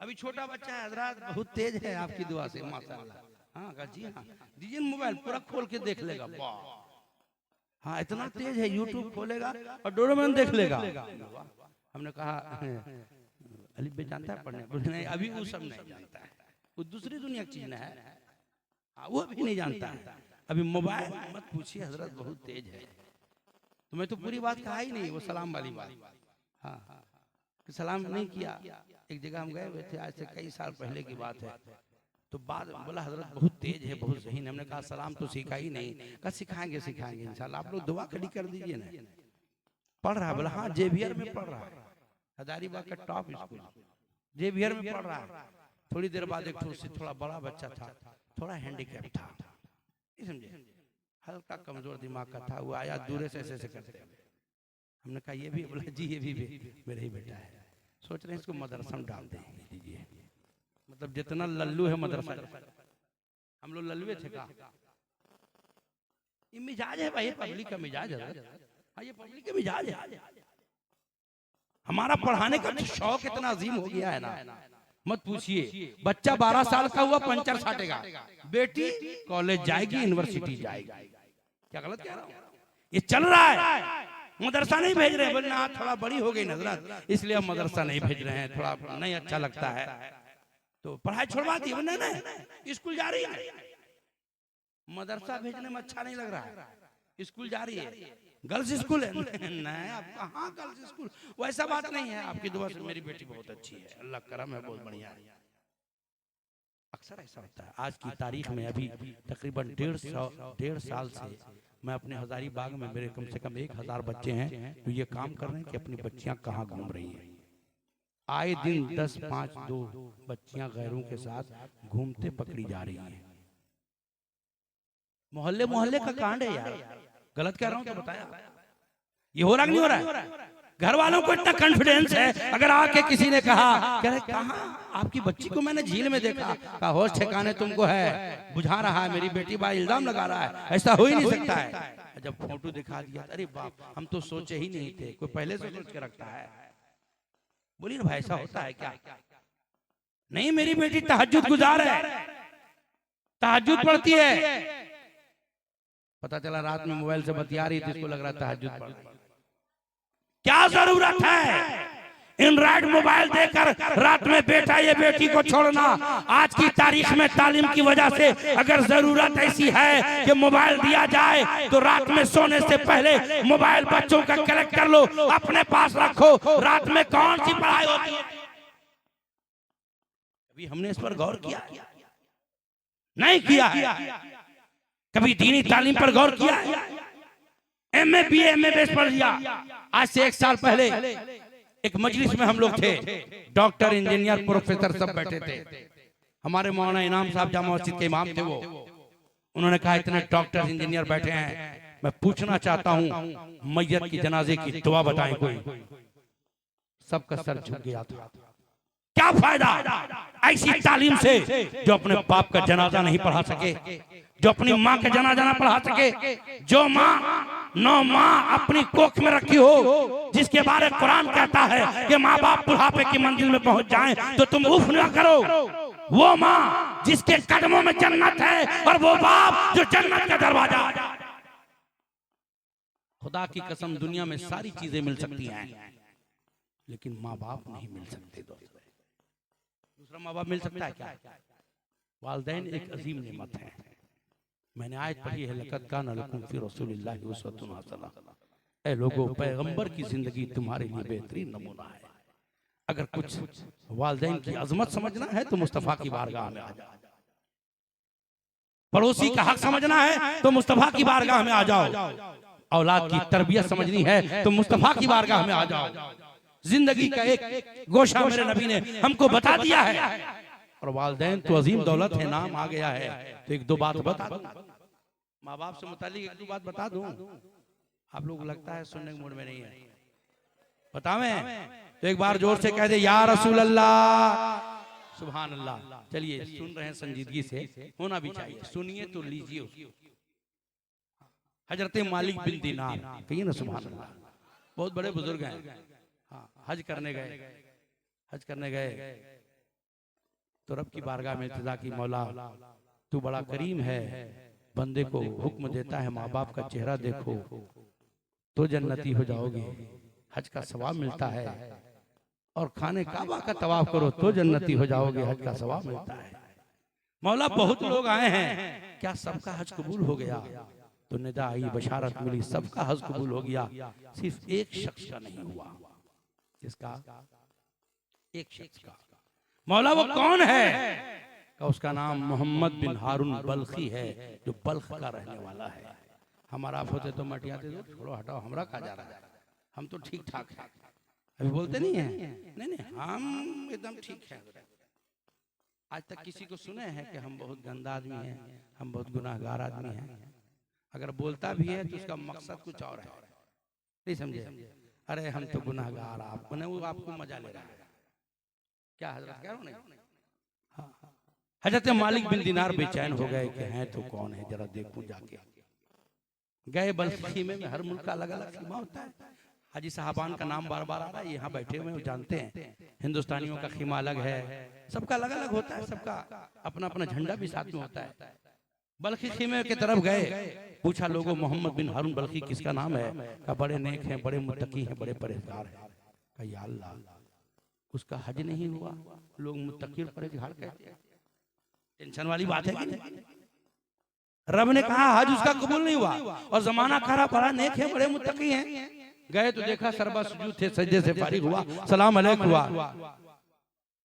अभी छोटा बच्चा है हजरात, बहुत तेज है आपकी दुआ से माशाअल्लाह। हाँ जी हाँ, दीजिए मोबाइल, पूरा खोल के देख लेगा। हाँ इतना तेज है, यूट्यूब खोलेगा और डोरेमोन देख लेगा। हमने कहा अली बे जानता है पढ़ने? बोले नहीं, अभी वो सब नहीं जानता है, वो दूसरी दुनिया की चीज है, वो अभी नहीं जानता है। अभी मोबाइल मत पूछिए हजरत, बहुत तेज है। तो मैं तो पूरी बात कहा ही नहीं, वो सलाम वाली बात। हाँ, सलाम नहीं किया। एक जगह हम गए हुए थे, आज से कई साल पहले की बात है। तो बाद बोला हजरत बहुत तेज है, बहुत ज़हीन। हमने कहा सलाम तो सीखा ही नहीं। कहा सिखाएंगे इंशाल्लाह, आप लोग दुआ खड़ी कर दीजिए ना। पढ़ रहा है? बोला हाँ जेवियर में पढ़ रहा है, हजारीबाग का टॉप स्कूल जेवियर में पढ़ रहा है। थोड़ी देर बाद एक उससे थोड़ा बड़ा बच्चा था, थोड़ा हैंडीकैप था, समझे, हल्का कमजोर दिमाग का था। वो आया दूर से ऐसे करते, हमने कहा ये भी? बोला जी ये भी मेरा ही बेटा है। सोच रहे हैं इसको मदरसा में डाल देंगे। दीजिए, मतलब जितना लल्लू है मदरसा, हम लोग लल्लुए थे का? ये मिजाज है भाई, पब्लिक का मिजाज है। हाँ ये पब्लिक का मिजाज है। हमारा पढ़ाने का शौक इतना अजीम हो गया है ना, मत पूछिए। बच्चा 12 साल का हुआ पंचर साटेगा, बेटी कॉलेज जाएगी, यूनिवर्सिटी जाएगी। क्या गलत कह रहा हूँ? ये चल रहा है। मदरसा नहीं भेज रहे हैं, बोलना थोड़ा बड़ी हो गई नजरत, इसलिए हम मदरसा नहीं भेज रहे हैं, थोड़ा नहीं अच्छा लगता है तो पढ़ाई छोड़वा दी। नहीं, स्कूल जा रही है, मदरसा भेजने में अच्छा नहीं लग रहा है, स्कूल जा रही है, गर्ल्स स्कूल है। नहीं आप कहाँ गर्ल्स स्कूल? वैसा बात नहीं है, आपकी दुआ से मेरी बेटी बहुत अच्छी है, अल्लाह करम है, बहुत बढ़िया है। अक्सर ऐसा होता है। आज की तारीख में अभी तकरीबन 1.5 साल से मैं अपने हजारीबाग में, मेरे कम से कम 1000 बच्चे हैं तो ये काम कर रहे हैं कि अपनी बच्चियां कहाँ घूम रही हैं। आए दिन 10, 5, 2 बच्चियां गैरों के साथ घूमते पकड़ी जा रही हैं। मोहल्ले मोहल्ले का कांड है यार, गलत कह रहा हूं तो बताया। ये हो रहा नहीं हो रहा है? घर वालों को इतना कॉन्फिडेंस है, अगर आके किसी ने कहा कह रहे कहाँ आपकी बच्ची को मैंने झील में देखा, कहा होश ठिकाने तुमको है, बुझा रहा है, मेरी बेटी बा इल्जाम लगा रहा है, ऐसा हो ही नहीं सकता है। जब फोटो दिखा दिया, अरे बाप हम तो सोचे ही नहीं थे, कोई पहले से सोच के रखता है। बोलिए ना भाई ऐसा होता है क्या? नहीं मेरी बेटी तहज्जुद गुजार है, तहज्जुद पढ़ती है। पता चला रात में मोबाइल से बतिया रही थी, इसको लग रहा तहज्जुद पढ़ रही। क्या जरूरत है एंड्रॉइड मोबाइल देकर रात में बेटा ये बेटी को छोड़ना? आज की तारीख में तालीम की वजह से अगर जरूरत ऐसी है कि मोबाइल दिया जाए तो रात में सोने से पहले मोबाइल बच्चों का कलेक्ट कर लो, अपने पास रखो। रात में कौन सी पढ़ाई होती है? कभी हमने इस पर गौर किया? नहीं किया है। कभी दीनी तालीम पर गौर किया है? MA BA MA पढ़ लिया। आज से 1 साल पहले एक मजलिस में हम लोग थे, डॉक्टर इंजीनियर प्रोफेसर सब बैठे थे। हमारे मौलाना इनाम साहब जामा मस्जिद के इमाम थे, वो उन्होंने कहा इतने डॉक्टर इंजीनियर बैठे हैं, मैं पूछना चाहता हूं मैयत की जनाजे की दुआ बताएं कोई। सबका सर झुक गया था। क्या फायदा ऐसी तालीम से जो अपने बाप का जनाजा नहीं पढ़ा सके, जो अपनी माँ का जनाजा ना पढ़ा सके, जो माँ 9 माँ अपनी कोख में रखी हो, जिसके बारे कुरान कहता है कि माँ बाप बुढ़ापे की मंजिल में पहुंच जाएं तो तुम उफ ना करो। वो माँ जिसके कदमों में जन्नत है और वो बाप जो जन्नत का दरवाजा। खुदा की कसम दुनिया में सारी चीजें मिल सकती हैं लेकिन माँ बाप नहीं मिल सकते। दूसरा माँ बाप मिल सकता है क्या? वालिदैन एक अजीम नेमत है। मैंने आयत पढ़ी है, लक़द काना लकुम फ़ी रसूलिल्लाहि उस्वतुन हसना। ऐ लोगों, पैगंबर की जिंदगी तुम्हारे लिए बेहतरीन नमूना है। अगर कुछ वालिदैन की अजमत समझना है तो मुस्तफा की बारगाह में आ जाओ। पड़ोसी का हक समझना है तो मुस्तफा की बारगाह में आ जाओ। औलाद की तरबियत समझनी है तो मुस्तफा की बारगाह में आ जाओ। जिंदगी का एक गोशा मेरे नबी ने हमको बता दिया है। और वालिदैन तो अजीम दौलत है, नाम आ गया है तो 1-2 बात बता दूं। माँ बाप से मुतालिक 1-2 बात बता दूं। आप लोग लगता है सुनने के मूड में नहीं है, बतावें तो एक बार जोर से कह दे या रसूल अल्लाह, सुभान अल्लाह। चलिए सुन रहे हैं, संजीदगी से होना भी चाहिए, सुनिए तो लीजिए। हजरत मालिक बिन दीनार, कहिए ना सुभान अल्लाह। बहुत बड़े बुजुर्ग हैं। हाँ, हज करने गए तो रब की बारगाह में इल्तिजा की, मौला तू बड़ा करीम है, बंदे को हुक्म देता है माँ बाप का चेहरा देखो तो जन्नती हो जाओगे, हज का सवाब मिलता है, और खाने काबा का तवाफ करो तो जन्नती हो जाओगे, हज का सवाब मिलता है। मौला बहुत लोग आए हैं, क्या सबका हज कबूल हो गया? तो निदा आई, बशारत मिली, सबका हज कबूल हो गया, सिर्फ एक शख्स का नहीं हुआ। किसका? एक शख्स का। मौला वो कौन है? का उसका नाम मोहम्मद बिन हारून बल्खी है, जो बल्ख का रहने वाला है। हमारा आप होते तो मटियाते दो, छोड़ो हटाओ, हमरा कहा जा रहा है, हम तो ठीक ठाक है। अभी बोलते नहीं है, नहीं हम एकदम ठीक है। आज तक किसी को सुने हैं कि हम बहुत गंदा आदमी हैं, हम बहुत गुनाहगार आदमी हैं? अगर बोलता भी है तो उसका मकसद कुछ और है, नहीं समझे? अरे हम तो गुनाहगार, आप वो आपको मजा ले रहा है क्या? हजरत कह रहा हूं नहीं। हाँ, हजरत मालिक बिन दीनार बेचैन हो गए कि हैं तो कौन है, जरा देखूं जाके। गए बल्खी में, हर मुल्क का अलग अलग खीमा होता है। हाजी साहबान का नाम बार बार आ रहा है, यहाँ बैठे हुए वो जानते हैं। हिंदुस्तानियों का खीमा अलग है, सबका अलग अलग होता है, सबका अपना अपना झंडा भी साथ में होता है। बल्खी खीमे की तरफ गए, पूछा लोगों मोहम्मद बिन हारून बल्खी किसका नाम है? कहा बड़े नेक हैं, बड़े मुत्तकी हैं, बड़े परहेजगार हैं। कहा या अल्लाह, उसका हज नहीं हुआ? लोग मुत्तकी और परहेजगार कहते हैं, टेंशन वाली बात है कि नहीं? रब ने कहा हज उसका कबूल नहीं हुआ, और जमाना खरा बड़ा नेक है, बड़े मुत्तकी हैं। गए तो देखा सरबा सुजूद थे, सजदे से फारिग हुआ, सलाम अलैकुम हुआ।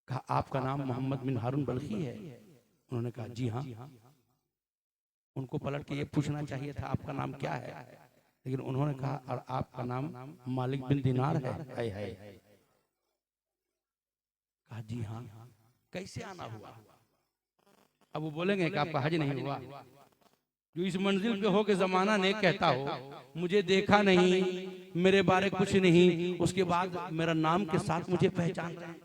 कहा आपका नाम मोहम्मद बिन हारून बल्खी है? उन्होंने कहा जी हाँ। उनको पलट के ये पूछना चाहिए था आपका नाम क्या है, लेकिन उन्होंने कहा और आपका नाम मालिक बिन दीनार है? कहा जी हाँ। कैसे आना हुआ? अब वो बोलेंगे कि आपका हज नहीं हुआ। जो इस मंजिल पे हो के जमाना नेक कहता हो, मुझे देखा नहीं, मेरे बारे कुछ नहीं, उसके बाद मेरा नाम के साथ मुझे पहचान रहे हैं।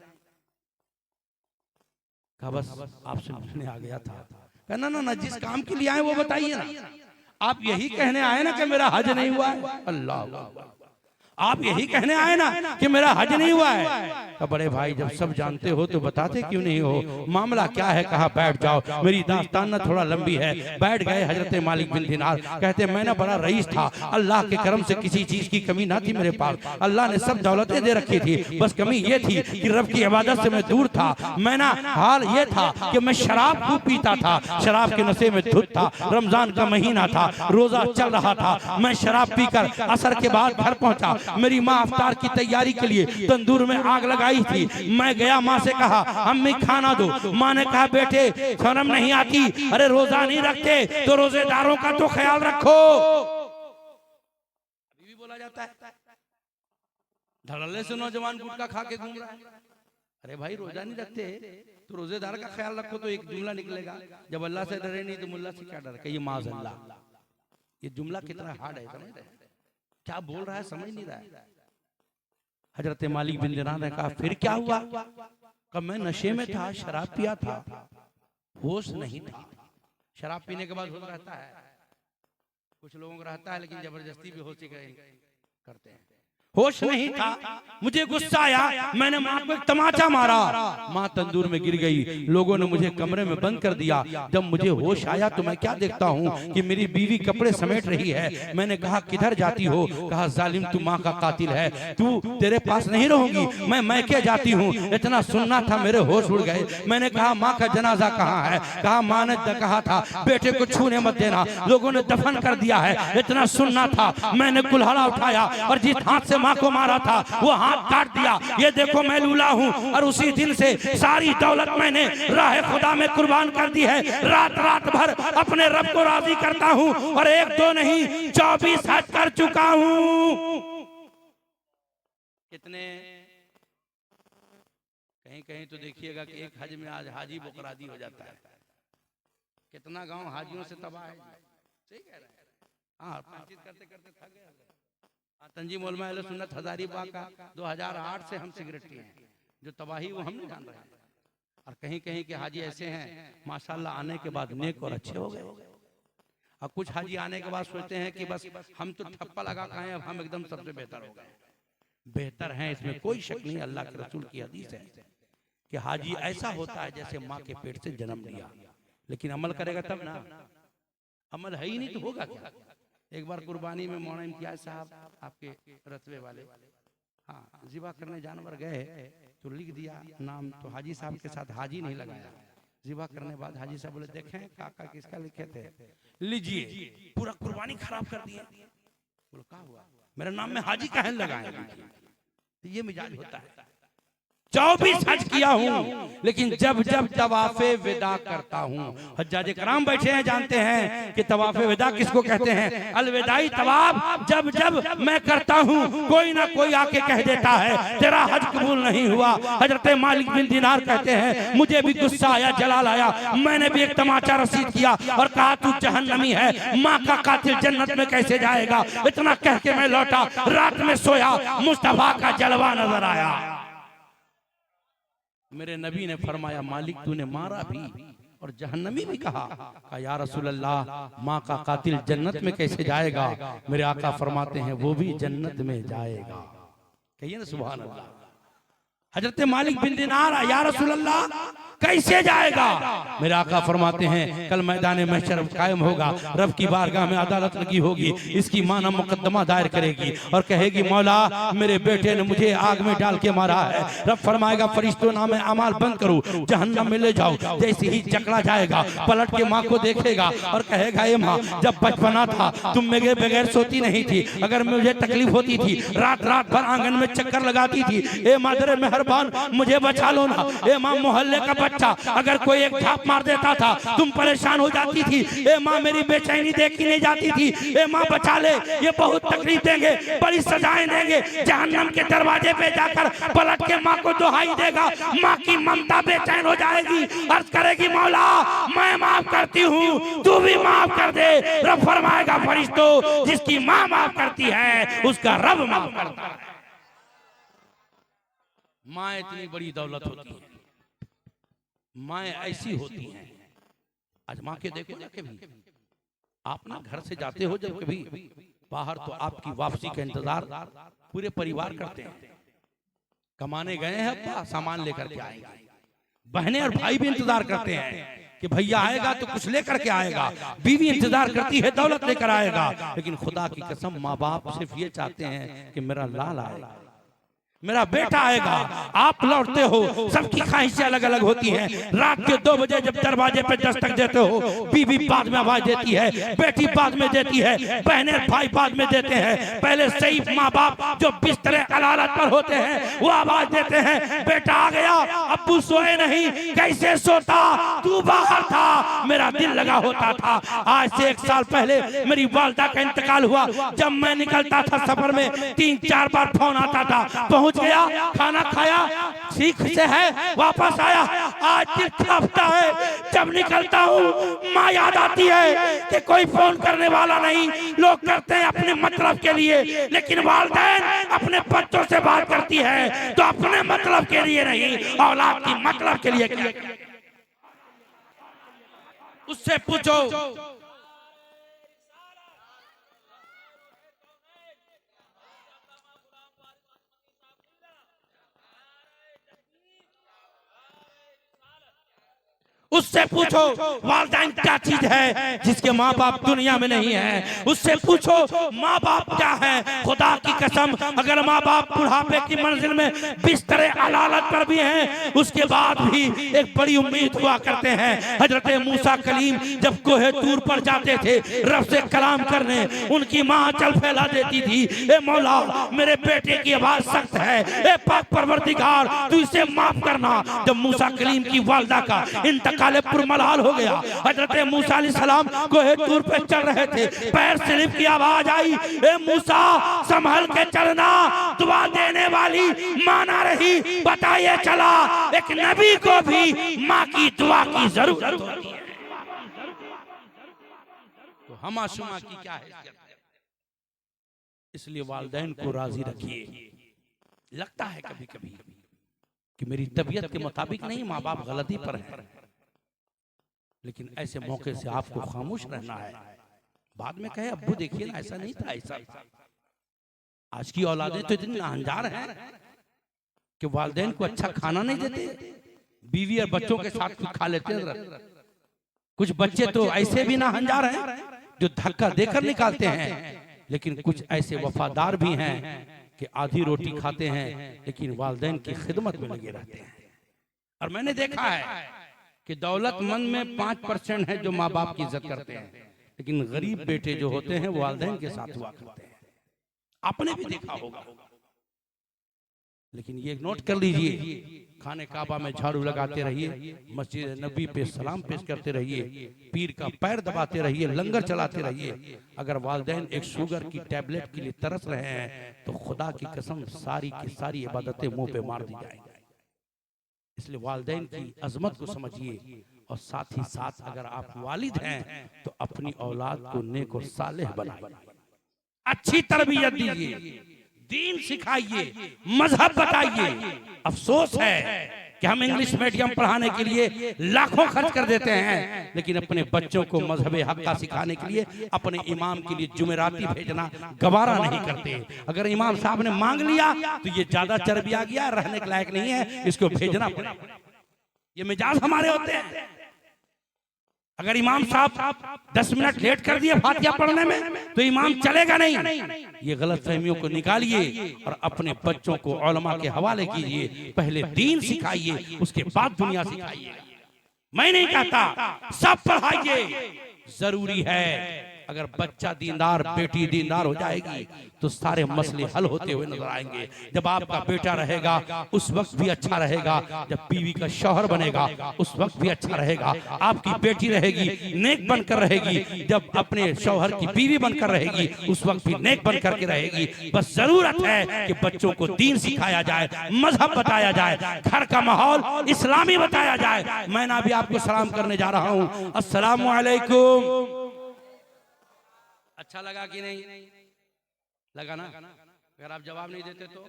कहा बस आपसे मिलने आ गया था। ना ना ना, जिस काम के लिए आए वो बताइए ना। आप यही कहने आए ना कि मेरा हज नहीं हुआ है? अल्लाह, आप यही कहने आए ना कि मेरा हज नहीं हुआ है? तो बड़े भाई जब सब जानते हो तो बताते क्यों नहीं हो? मामला क्या है? कहा बैठ जाओ, मेरी दास्तान ना थोड़ा लंबी है। बैठ गए हजरत मालिक बिन दीनार। कहते मैं ना बड़ा रईस था, अल्लाह के करम से किसी चीज की कमी ना थी मेरे पास, अल्लाह ने सब दौलतें दे रखी थी, बस कमी ये थी कि रब की इबादत से मैं दूर था। मैं ना हाल ये था कि मैं शराब खूब पीता था, शराब के नशे में धुत था। रमजान का महीना था, रोजा चल रहा था, मैं शराब पीकर असर के बाद घर पहुंचा। मेरी माँ अफ्तार की तैयारी के लिए तंदूर में आग लगाई थी। मैं गया, माँ से कहा अम्मी खाना दो। माँ ने कहा बेटे शर्म नहीं आती? अरे रोजा नहीं रखते तो रोजेदारों का तो ख्याल रखो। बोला जाता है। धड़ल्ले से नौजवान गुटखा खा के घूम रहा है। अरे भाई रोजा नहीं रखते तो रोजेदार का ख्याल रखो तो एक जुमला निकलेगा, जब अल्लाह से डरे नहीं तो मुल्ला से क्या डर, ये माज अल्लाह। ये जुमला कितना हार्ड है, समझ रहे क्या बोल रहा है, समझ नहीं रहा है। हजरत मालिक बिन दिनार ने कहा फिर क्या हुआ? कब मैं नशे में था, शराब पिया था, होश नहीं था। शराब पीने के बाद होश रहता है, कुछ लोगों को रहता है लेकिन जबरदस्ती भी होश करते हैं। होश नहीं था, मुझे गुस्सा आया, मैंने माँ को एक तमाचा मारा, माँ तंदूर में गिर गई, लोगों ने मुझे कमरे में बंद कर दिया। जब मुझे होश आया तो मैं क्या देखता हूँ कि मेरी बीवी कपड़े समेट रही है। मैंने कहा किधर जाती हो? कहा जालिम तू माँ का कातिल है, तू तेरे पास नहीं रहूंगी, मैं मैके जाती हूँ। इतना सुनना था मेरे होश उड़ गए। मैंने कहा माँ का जनाजा कहाँ है? कहा माँ ने कहा था बेटे को छूने मत देना, लोगों ने दफन कर दिया है। इतना सुनना था, मैंने कुल्हाड़ा उठाया और जिस हाथ से माँ को मारा था वो हाथ काट दिया। ये देखो मैं लूला हूँ और उसी दिन से सारी दौलत मैंने राह खुदा में कुर्बान कर दी है। रात रात भर अपने रब को राजी करता हूँ और 1-2 नहीं 24 हज कर चुका हूँ। कितने कहीं कहीं तो देखिएगा कि एक हज में आज हाजी बुकरादी हो जाता है। कितना गांव हाजियों से तबाह है। सही कह रहे हैं। हाँ, बातचीत करते करते थक गए। तंजीम उलमा अहले सुन्नत हजारीबाग का 2008 से हम सिगरेटी हैं, जो तबाही वो हम नहीं जान रहे हैं। और कहीं कहीं के हाजी ऐसे हैं माशाल्लाह आने के बाद नेक और अच्छे हो गए। और कुछ हाजी आने के बाद सोचते हैं कि बस हम तो ठप्पा लगा के आए, अब हम एकदम सबसे बेहतर हो गए। बेहतर हैं, इसमें कोई शक नहीं। अल्लाह के रसूल की हदीस है कि हाजी ऐसा होता है जैसे माँ के पेट से जन्म लिया। लेकिन अमल करेगा तब ना, अमल है ही नहीं तो होगा क्या? एक बार कुर्बानी में मौलाना इम्तियाज साहब आपके रतबे वाले, हाँ, ज़िबा करने जानवर गए तो लिख दिया नाम, तो हाजी साहब के साथ हाजी नहीं लगाया। ज़िबा करने बाद हाजी साहब बोले देखें काका किसका लिखे थे, लीजिए, पूरा कुर्बानी खराब कर दिया। बोलो क्या हुआ? मेरा नाम में हाजी काहे लगाए? तो ये मिजाज होता है। 24 हज किया हूँ लेकिन जब जब तवाफे विदा करता हूँ, हज्जाज कराम बैठे हैं जानते हैं कि तवाफे विदा किसको कहते हैं। अलविदाई तवाफ जब जब मैं करता हूँ कोई ना कोई आके कह देता है तेरा हज कबूल नहीं हुआ। हजरत मालिक बिन दिनार कहते हैं मुझे भी गुस्सा आया, जलाल आया, मैंने भी एक तमाचा रसीद किया और कहा तू जहन्नमी है, माँ का कातिल जन्नत में कैसे जाएगा। इतना कह के मैं लौटा, रात में सोया, मुस्तफा का जलवा नजर आया। मेरे नबी ने फरमाया मालिक तूने मारा भी और जहन्नमी भी कहा या रसूल अल्लाह माँ का कातिल जन्नत में कैसे जाएगा। मेरे आका फरमाते हैं वो भी जन्नत में जाएगा। कहिए ना सुभान अल्लाह। हजरत मालिक बिन दिनार या रसूल अल्लाह कैसे जाएगा। मेरे आका फरमाते हैं कल मैदान महशर कायम होगा, रब की बारगाह में अदालत लगी होगी, इसकी मां ना मुकदमा दायर करेगी और कहेगी मौला मेरे बेटे ने मुझे आग में डाल के मारा है। रब फरमाएगा फरिश्तों ना मैं अमाल बंद करूं, जहन्नम में ले जाओ। जैसे ही जकड़ा जाएगा पलट के माँ को देखेगा और कहेगा ये माँ जब बचपना था तुम मेरे बगैर सोती नहीं थी, अगर मुझे तकलीफ होती थी रात रात भर आंगन में चक्कर लगाती थी, ए मादर मेहरबान मुझे बचा लो ना। ए माँ मोहल्ले का बच्चा अगर कोई एक झाप मार देता था तुम परेशान हो जाती थी, ए माँ मेरी बेचैनी देखी नहीं जाती थी, ए माँ बचा ले, ये बहुत तकलीफ देंगे, बड़ी सजाएं देंगे। जहन्नम के दरवाजे पे जाकर पलट के माँ को दुहाई देगा, माँ की ममता बेचैन हो जाएगी, अर्ज करेगी मौला मैं माफ करती हूँ तू भी माफ कर दे। रब फरमाएगा फरिश्तों जिसकी माँ माफ करती है उसका रब माफ करता है। माँ इतनी बड़ी दौलत होती है, माँ ऐसी होती हैं। आज माँ के देखो ना, कभी आप ना घर से जाते हो जब कभी बाहर तो आपकी वापसी का इंतजार पूरे परिवार करते हैं। कमाने गए हैं अब्बा सामान लेकर के आएंगे, बहनें और भाई भी इंतजार करते हैं कि भैया आएगा तो कुछ लेकर के आएगा, बीवी इंतजार करती है दौलत लेकर आएगा। लेकिन खुदा की कसम माँ बाप सिर्फ ये चाहते हैं कि मेरा लाल आए। मेरा बेटा आएगा, आप लौटते हो, सबकी ख्वाहिशें अलग अलग होती हैं। रात के 2 बजे जब दरवाजे पे दस्तक देते हो, बीवी बाद में आवाज देती है, बेटी बाद में देती है, बहनें भाई बाद में देते हैं। पहले सही माँ बाप जो बिस्तरे अलालत पर होते हैं वो आवाज देते हैं, बेटा आ गया, अब्बू सोए नहीं, कैसे सोता, तू बाहर था, मेरा दिल लगा होता था। आज से 1 साल पहले मेरी वालिदा का इंतकाल हुआ। जब मैं निकलता था सफर में 3-4 बार फोन आता था, पहुंच गया, खाना खाया, ठीक से है, वापस आया। आज दिल कांपता है जब निकलता हूँ, माँ याद आती है कि कोई फोन करने वाला नहीं। लोग करते हैं अपने मतलब के लिए, लेकिन वालिदैन अपने बच्चों से बात करती है तो अपने मतलब के लिए नहीं, औलाद की मतलब के लिए। उससे पूछो, उससे पूछो वालिदैन क्या चीज है जिसके माँ बाप दुनिया में नहीं है। उससे पूछो माँ बाप क्या है। खुदा की कसम, अगर माँ बाप बुढ़ापे की मंजिल में बिस्तरे अलालत पर भी हैं, उसके बाद भी एक बड़ी उम्मीद हुआ करते हैं। हजरत मूसा कलीम जब कोहे तूर पर जाते थे रब से कलाम करने, उनकी माँ चल फैला देती थी, ए मौला मेरे बेटे की आवाज सख्त है, ए पाक परवरदिगार तू इसे माफ करना। जब मूसा कलीम की वालिदा का काले पुरमलाल हो गया, हजरत मूसा अलैहिस्सलाम कोहे तूर पे चल रहे थे, पैर स्लिप की आवाज आई, ए मूसा संभल के चलना, दुआ देने वाली माना रही, बताइए चला। एक नबी को भी माँ की दुआ की जरूरत होती है, तो हमाशुमा की क्या है। इसलिए वालिदैन को राजी रखिए। लगता है कभी कभी कि मेरी तबीयत के मुताबिक नहीं, माँ बाप गलती पर है, लेकिन ऐसे मौके से आपको खामोश रहना है। बाद में कहे अब्बू देखिए ना ऐसा नहीं था, ऐसा। आज की औलादें तो इतनी नाहंजार हैं कि वालिदैन को अच्छा खाना नहीं देते, बीवी और बच्चों के साथ कुछ खा लेते हैं। कुछ बच्चे तो ऐसे भी नाहंजार हैं जो धक्का देकर निकालते हैं, लेकिन कुछ ऐसे वफादार भी हैं कि आधी रोटी खाते हैं लेकिन वालिदैन की खिदमत में लगे रहते हैं। और मैंने देखा है कि दौलतमंद में 5% है जो माँ बाप की इज्जत करते हैं, लेकिन गरीब बेटे जो होते हैं वो वालिदैन के साथ हुआ करते हैं। आपने भी देखा होगा। लेकिन ये नोट कर लीजिए, खाने काबा में झाड़ू लगाते रहिए, मस्जिद नबी पे सलाम पेश करते रहिए, पीर का पैर दबाते रहिए, लंगर चलाते रहिए। अगर वालिदैन एक शुगर की टैबलेट के लिए तरस रहे हैं तो खुदा की कसम सारी की सारी इबादतें मुंह पे मार दी जाएंगी। इसलिए वालिदैन की अजमत को समझिए, और साथ ही साथ अगर आप वालिद हैं तो अपनी औलाद को नेक और सालेह बनाइए, अच्छी तरबियत दीजिए, दीन सिखाइए, मजहब बताइए। अफसोस है कि हम इंग्लिश मीडियम पढ़ाने के लिए लाखों खर्च कर देते हैं, लेकिन अपने बच्चों को मजहब हक्का सिखाने के लिए अपने इमाम के लिए जुमेराती भेजना गवारा नहीं करते। अगर इमाम साहब ने मांग लिया तो ये ज्यादा चर्बी आ गया, रहने के लायक नहीं है, इसको भेजना पड़ेगा। ये मिजाज हमारे होते हैं। अगर इमाम साहब 10 मिनट लेट कर दिए फातिहा पढ़ने में तो इमाम चलेगा नहीं। ये गलत फहमियों को निकालिए और अपने बच्चों को उलमा के हवाले कीजिए। पहले दीन सिखाइए, उसके बाद दुनिया सिखाइए। मैं नहीं कहता सब पढ़ाइए, जरूरी है। अगर बच्चा दीनदार, बेटी दीनदार हो जाएगी तो सारे मसले हल होते हुए नजर आएंगे। जब आपका बेटा रहेगा उस वक्त भी अच्छा रहेगा, जब बीवी का शौहर बनेगा उस वक्त भी अच्छा रहेगा। आपकी बेटी रहेगी नेक बनकर रहेगी, जब अपने शौहर की बीवी बनकर रहेगी उस वक्त भी नेक बनकर के रहेगी। बस जरूरत है कि बच्चों को दीन सिखाया जाए, मजहब बताया जाए, घर का माहौल इस्लामी बताया जाए। मैं ना भी आपको सलाम करने जा रहा हूँ, अस्सलामु अलैकुम। अच्छा लगा कि नहीं लगा ना? अगर आप जवाब नहीं देते तो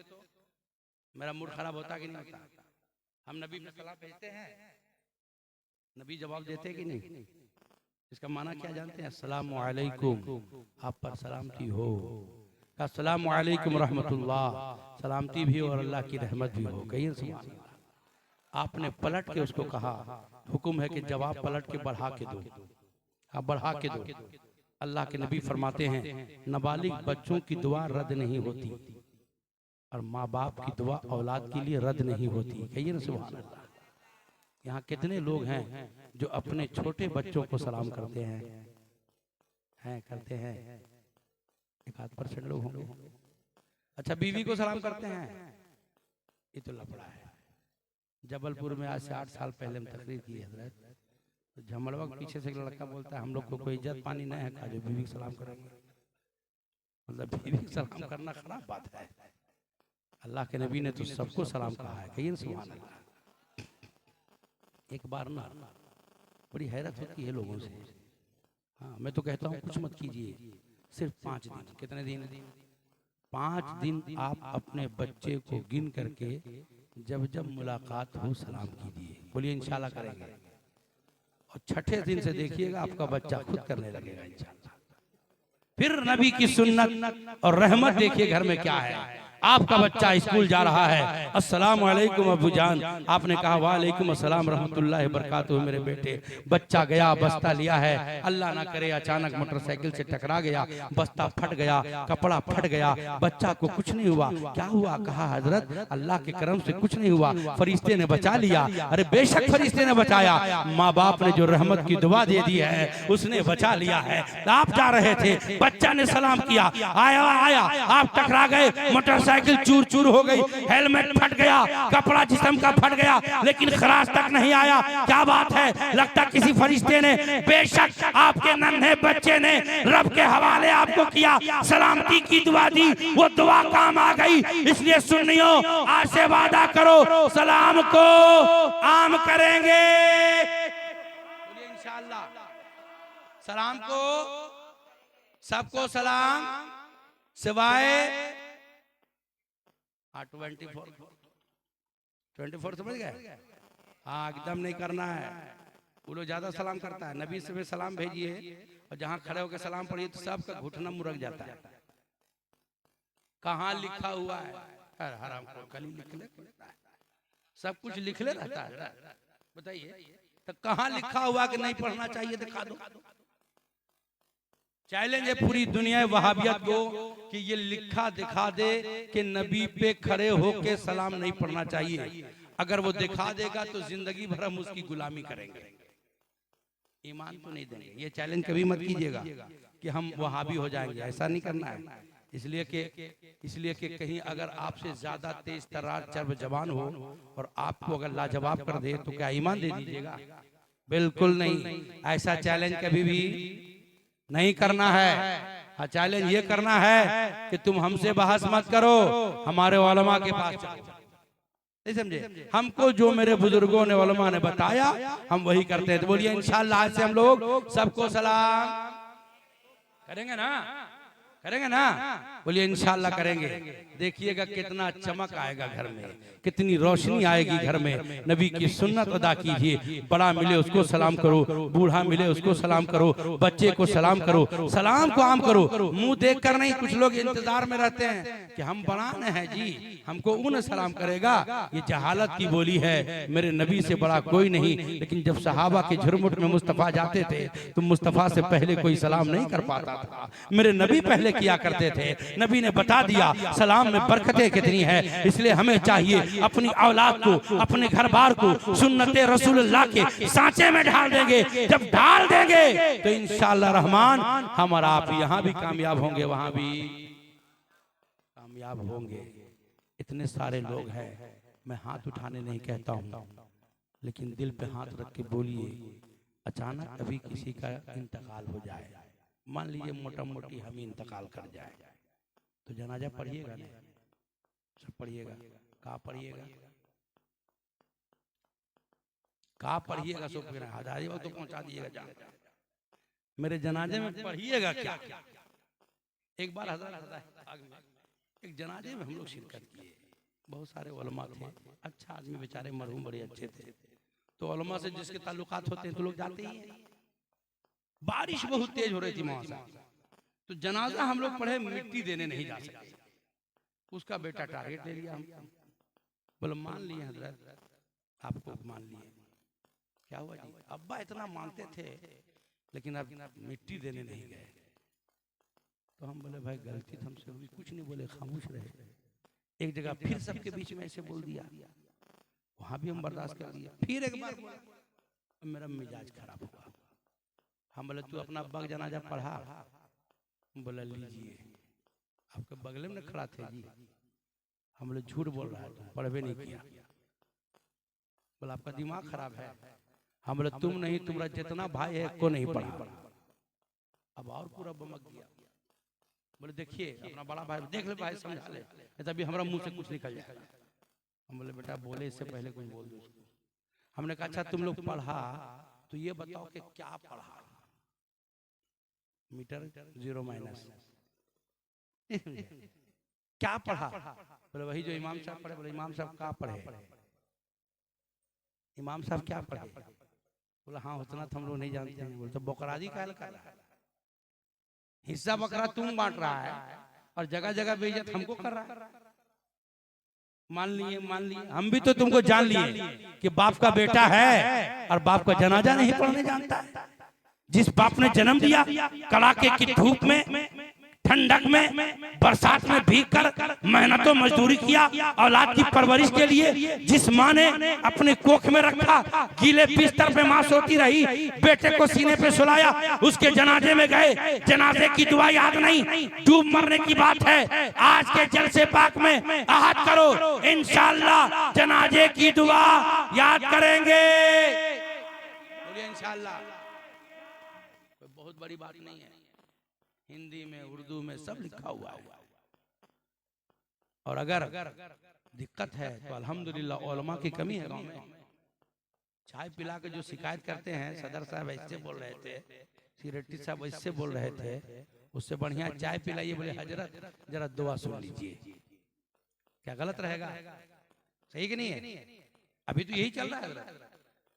मेरा मूड खराब होता कि नहीं होता? हम नबी पे सलाम भेजते हैं, नबी जवाब देते कि नहीं? इसका माना क्या जानते हैं? अस्सलामु अलैकुम, आप पर सलामती हो। अस्सलामु अलैकुम रहमतुल्लाह, सलामती भी और अल्लाह की रहमत भी हो। कहिए सुभान अल्लाह। आपने पलट के उसको कहा, हुक्म है कि जवाब पलट के बढ़ा के दो, आप बढ़ा के दो। अल्लाह के नबी फरमाते हैं नाबालिग बच्चों की दुआ रद्द नहीं होती, और माँ बाप की दुआ औलाद के लिए रद्द नहीं होती। कहिए ना सुभान अल्लाह। यहाँ कितने लोग हैं जो अपने छोटे बच्चों को सलाम करते हैं करते हैं? 1-8% लोग होंगे। अच्छा, बीवी को सलाम करते हैं? ये तो लफड़ा है। जबलपुर में आज से 8 साल पहले हम तकरीर की हजरत, तो झमड़वा के पीछे से एक लड़का बोलता है हम लोग को कोई इज्जत पानी नहीं है, जो बीवी को सलाम करेंगे। मतलब बीवी को सलाम करना खराब बात है। अल्लाह के नबी ने तो सबको सलाम कहा है। कहिए ना सुभान अल्लाह। एक बार ना बड़ी हैरत होती है लोगों से। हाँ, मैं तो कहता हूँ कुछ मत कीजिए, सिर्फ 5 दिन। कितने दिन? 5 दिन आप अपने बच्चे को गिन करके जब जब मुलाकात हो सलाम कीजिए। बोलिए इंशाल्लाह करेंगे। और छठे दिन से देखिएगा आपका बच्चा खुद करने लगेगा इंशाल्लाह। फिर नबी की सुन्नत और रहमत देखिए घर में क्या है। आपका बच्चा स्कूल जा रहा है, अस्सलाम वालेकुम अब्बू जान, आपने कहा वालेकुम अस्सलाम रहमतुल्लाहि बरकातुहू मेरे बेटे। बच्चा गया, बस्ता लिया है, अल्लाह ना करे अचानक मोटरसाइकिल से टकरा गया, बस्ता फट गया, कपड़ा फट गया, बच्चा को कुछ नहीं हुआ। क्या हुआ? कहा हजरत अल्लाह के करम से कुछ नहीं हुआ, फरिश्ते ने बचा लिया। अरे बेशक फरिश्ते ने बचाया, माँ बाप ने जो रहमत की दुआ दे दी है उसने बचा लिया है। आप जा रहे थे, बच्चा ने सलाम किया, आया आप टकरा गए, मोटरसाइकिल चूर चूर हो गई, हेलमेट फट गया, कपड़ा जिस्म का फट गया, लेकिन खराज तक नहीं आया। क्या बात है? लगता किसी फरिश्ते ने, बेशक आपके नन्हे बच्चे ने रब के हवाले आपको किया, सलामती की दुआ दी, वो दुआ काम आ गई। इसलिए सुन्नियों, आज से वादा करो सलाम को आम करेंगे इंशाअल्लाह। सलाम को सबको सलाम, सिवाय 24 समझ गए? हाँ, एकदम नहीं करना है। वो लोग ज्यादा सलाम करता है। नबी से भी सलाम भेजिए और जहाँ खड़े होकर सलाम पढ़िए तो सबका घुटना मुरक जाता है। कहाँ लिखा हुआ है? हराम को कली लिख ले, सब कुछ लिख ले रहता है। बताइए तो कहाँ लिखा हुआ कि नहीं पढ़ना चाहिए? दिखा दो। चैलेंज है पूरी दुनिया वहाबियत को कि ये लिखा दिखा दे कि नबी पे खड़े होके सलाम नहीं पढ़ना चाहिए। अगर वो दिखा देगा तो जिंदगी भर हम उसकी गुलामी करेंगे, ईमान तो नहीं देंगे। ये चैलेंज कभी मत कीजिएगा कि हम वहाबी हो जाएंगे, ऐसा नहीं करना है। इसलिए कि कहीं अगर आपसे ज्यादा तेज तर्रार चर्ब जबान हो और आपको अगर लाजवाब कर दे तो क्या ईमान दे दीजिएगा? बिल्कुल नहीं। ऐसा चैलेंज कभी भी नहीं करना है। हाँ, चैलेंज ये करना है कि तुम हमसे बहस मत करो, हमारे उलमा के पास चलो। नहीं समझे? हमको जो मेरे बुजुर्गों ने उलमा ने बताया हम वही करते हैं। तो बोलिए इंशाअल्लाह आज से हम लोग सबको सलाम करेंगे ना? करेंगे ना? बोलिए इंशाअल्लाह करेंगे। देखिएगा कितना चमक आएगा घर में, कितनी रोशनी आएगी घर में। नबी की सुन्नत अदा कीजिए। बड़ा मिले उसको सलाम करो, बूढ़ा मिले उसको सलाम करो, बच्चे को सलाम करो, सलाम को आम करो। मुंह देखकर नहीं। कुछ लोग इंतजार में रहते हैं कि हम बड़ा न है जी, हमको उन सलाम करेगा। ये जहालत की बोली है। मेरे नबी से बड़ा कोई नहीं, लेकिन जब सहाबा के झुरमुट में मुस्तफा जाते थे तो मुस्तफा से पहले कोई सलाम नहीं कर पाता था। मेरे नबी पहले किया करते थे। नबी ने बता दिया सलाम में बरकतें कितनी है। इसलिए हमें चाहिए अपनी औलाद को, अपने घर बार को सुन्नते रसूलुल्लाह के सांचे में ढाल देंगे। जब ढाल देंगे तो इंशाअल्लाह रहमान हम और आप यहाँ भी कामयाब होंगे, वहां भी कामयाब होंगे। इतने सारे लोग हैं, मैं हाथ उठाने नहीं कहता हूँ, लेकिन दिल पे हाथ रख के बोलिए, अचानक कभी किसी का इंतकाल हो जाए, मान लीजिए मोटा मोटी हम ही इंतकाल कर जाए, तो जनाजा पढ़िएगा ना? सब पढ़िएगा। कहाँ पढ़िएगा? कहाँ पढ़िएगा? सो हजारी वक्त तो पहुंचा दिएगा। मेरे जनाजे में पढ़िएगा क्या? एक बार एक जनाजे में हम लोग शिरकत किए, बहुत सारे उलमा थे, अच्छा आदमी बेचारे, मरहूम बड़े अच्छे थे। तो उलमा से जिसके ताल्लुकात होते हैं तो लोग जाते ही हैं। बारिश बहुत तेज हो रही थी मौसम, तो जनाजा हम लोग पढ़े, मिट्टी देने नहीं जा सके। उसका बेटा टारगेट ले लिया हमको, बोले मान लिए हजरत, आपको मान लिए। क्या हुआ जी? अब्बा इतना मानते थे लेकिन अब मिट्टी देने नहीं गए। तो हम बोले भाई गलती हमसे हुई, कुछ नहीं बोले, खामोश रहे। एक जगह फिर सबके बीच में ऐसे बोल दिया, वहां भी हम बर्दाश्त कर लिया। फिर एक बार मेरा मिजाज खराब हुआ। हम बोले तू अपना बग जनाजा पढ़ा। बोला लीजिए, आपके बगले में खड़ा थे जी। हम बोले झूठ बोल रहा है, तुम पढ़वे नहीं किया। बोला आपका दिमाग खराब है। हम बोले तुम नहीं, तुम्हारा जितना भाई है को नहीं पढ़ा। अब और पूरा बमक गया। बोले देखिए अपना बड़ा भाई देख ले, भाई समझा ले, तभी हमारा मुंह से कुछ निकल जाए। हम बोले बेटा बोले इससे पहले कुछ बोल दो। हमने कहा अच्छा तुम लोग पढ़ा तो ये बताओ कि क्या पढ़ा। मीटर जीरो माइनस क्या पढ़ा। बोले वही जो इमाम साहब पढ़े। बोले इमाम साहब क्या पढ़े, इमाम साहब क्या पढ़े। बोला हाँ उतना तो हम लोग नहीं जानते हैं। बोले तो बकरादी का कर रहा है, हिस्सा बकरा तुम बांट रहा है और जगह जगह बेइज्जत हमको कर रहा है। मान लिए हम भी तो तुमको जान लिए कि बाप का बेटा है और बाप का जनाजा नहीं पढ़ने जानता है। जिस बाप ने जन्म दिया कड़ाके की धूप में, ठंडक में, बरसात में भीग कर मेहनतों मजदूरी किया औलाद की परवरिश के लिए, जिस माँ ने अपने कोख में रखा, गीले बिस्तर पे माँ सोती रही, बेटे को सीने पे सुलाया, उसके जनाजे में गए, जनाजे की दुआ याद नहीं, डूब मरने की बात है। आज के जलसे पाक में आहत करो, इंशाअल्लाह जनाजे की दुआ याद करेंगे। बोलिए इंशाअल्लाह। बहुत बड़ी बात नहीं है, हिंदी में उर्दू में सब लिखा हुआ है। और अगर दिक्कत है तो अल्हम्दुलिल्लाह उलमा की कमी है गांव में। चाय पिला के जो शिकायत करते हैं, सदर साहब ऐसे बोल रहे थे, सिरेटी साहब ऐसे बोल रहे थे, उससे बढ़िया चाय पिलाइए। बोले हजरत जरा दुआ सुन लीजिए। क्या गलत रहेगा? सही कि नहीं है? अभी तो यही चल रहा है,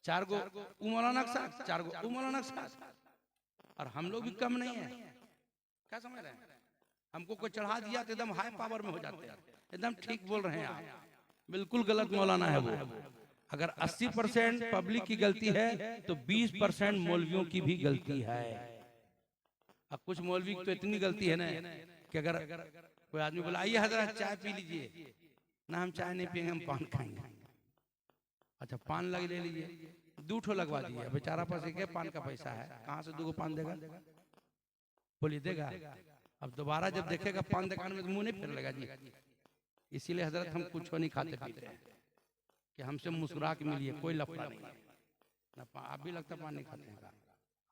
4 गो मौलाना के साथ, 4 गो मौलाना के साथ, और हम लोग भी कम नहीं है। क्या समझ रहे हैं? हमको कोई चढ़ा दिया तो एकदम हाई पावर में हो जाते हैं। एकदम ठीक बोल रहे हैं आप, बिल्कुल गलत मौलाना है वो। अगर 80% पब्लिक की गलती है तो 20% मौलवियों की भी गलती है। अब कुछ मौलवी तो इतनी गलती है ना कि अगर कोई आदमी बोला आइए हजरत चाय पी लीजिए, ना हम चाय नहीं पियेंगे, हम पान खाएंगे। अच्छा पान लग ले लीजिए, 2 ठो लगवा दिए, बेचारा पास एक पान का पैसा है, कहाँ से 2 गो पान देगा? बोलिए देगा? अब दोबारा जब देखेगा पान दुकान में तो मुंह नहीं फिर लेगा जी। इसीलिए हजरत हम कुछ नहीं खाते पीते हैं कि हमसे मुस्कुरा के मिलिए, कोई लफड़ा नहीं है ना। आप भी लगता पान नहीं खाते हैं?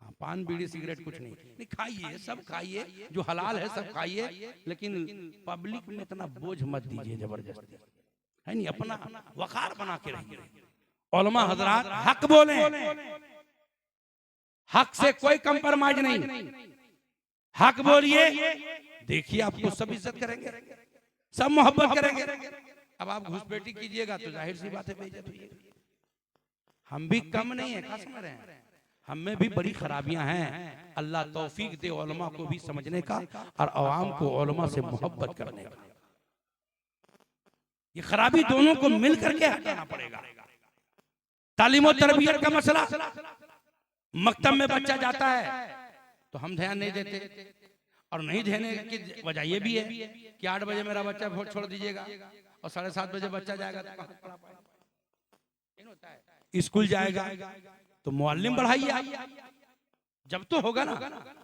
हाँ पान बीड़ी सिगरेट कुछ नहीं खाइए, सब खाइए, जो हलाल है सब खाइए, लेकिन पब्लिक में इतना बोझ मत दीजिए जबरदस्ती, है नहीं। अपना वकार बना के रहिए। उलमा हजरात हक बोले, हक से कोई कंप्रोमाइज नहीं, हक बोलिए, देखिए आपको सब इज्जत करेंगे, सब मोहब्बत करेंगे। अब आप घुसपैठी कीजिएगा तो जाहिर सी बात है बेइज्जत होगी। हम भी कम नहीं है, क्या समझ रहे हैं? हम में भी बड़ी खराबियां हैं। अल्लाह तौफीक दे उलमा को भी समझने का और अवाम को उलमा से मोहब्बत करने का। ये खराबी दोनों को मिलकर के हटाना पड़ेगा। तालीम और तरबियत का मसला, मकतब में बच्चा जाता है तो हम ध्यान नहीं देते, और नहीं देने की वजह ये भी है कि 8 बजे मेरा बच्चा छोड़ दीजिएगा और 7:30 बजे बच्चा जाएगा तो स्कूल जाएगा तो मुअल्लिम बढ़ाइए। जब तो होगा ना,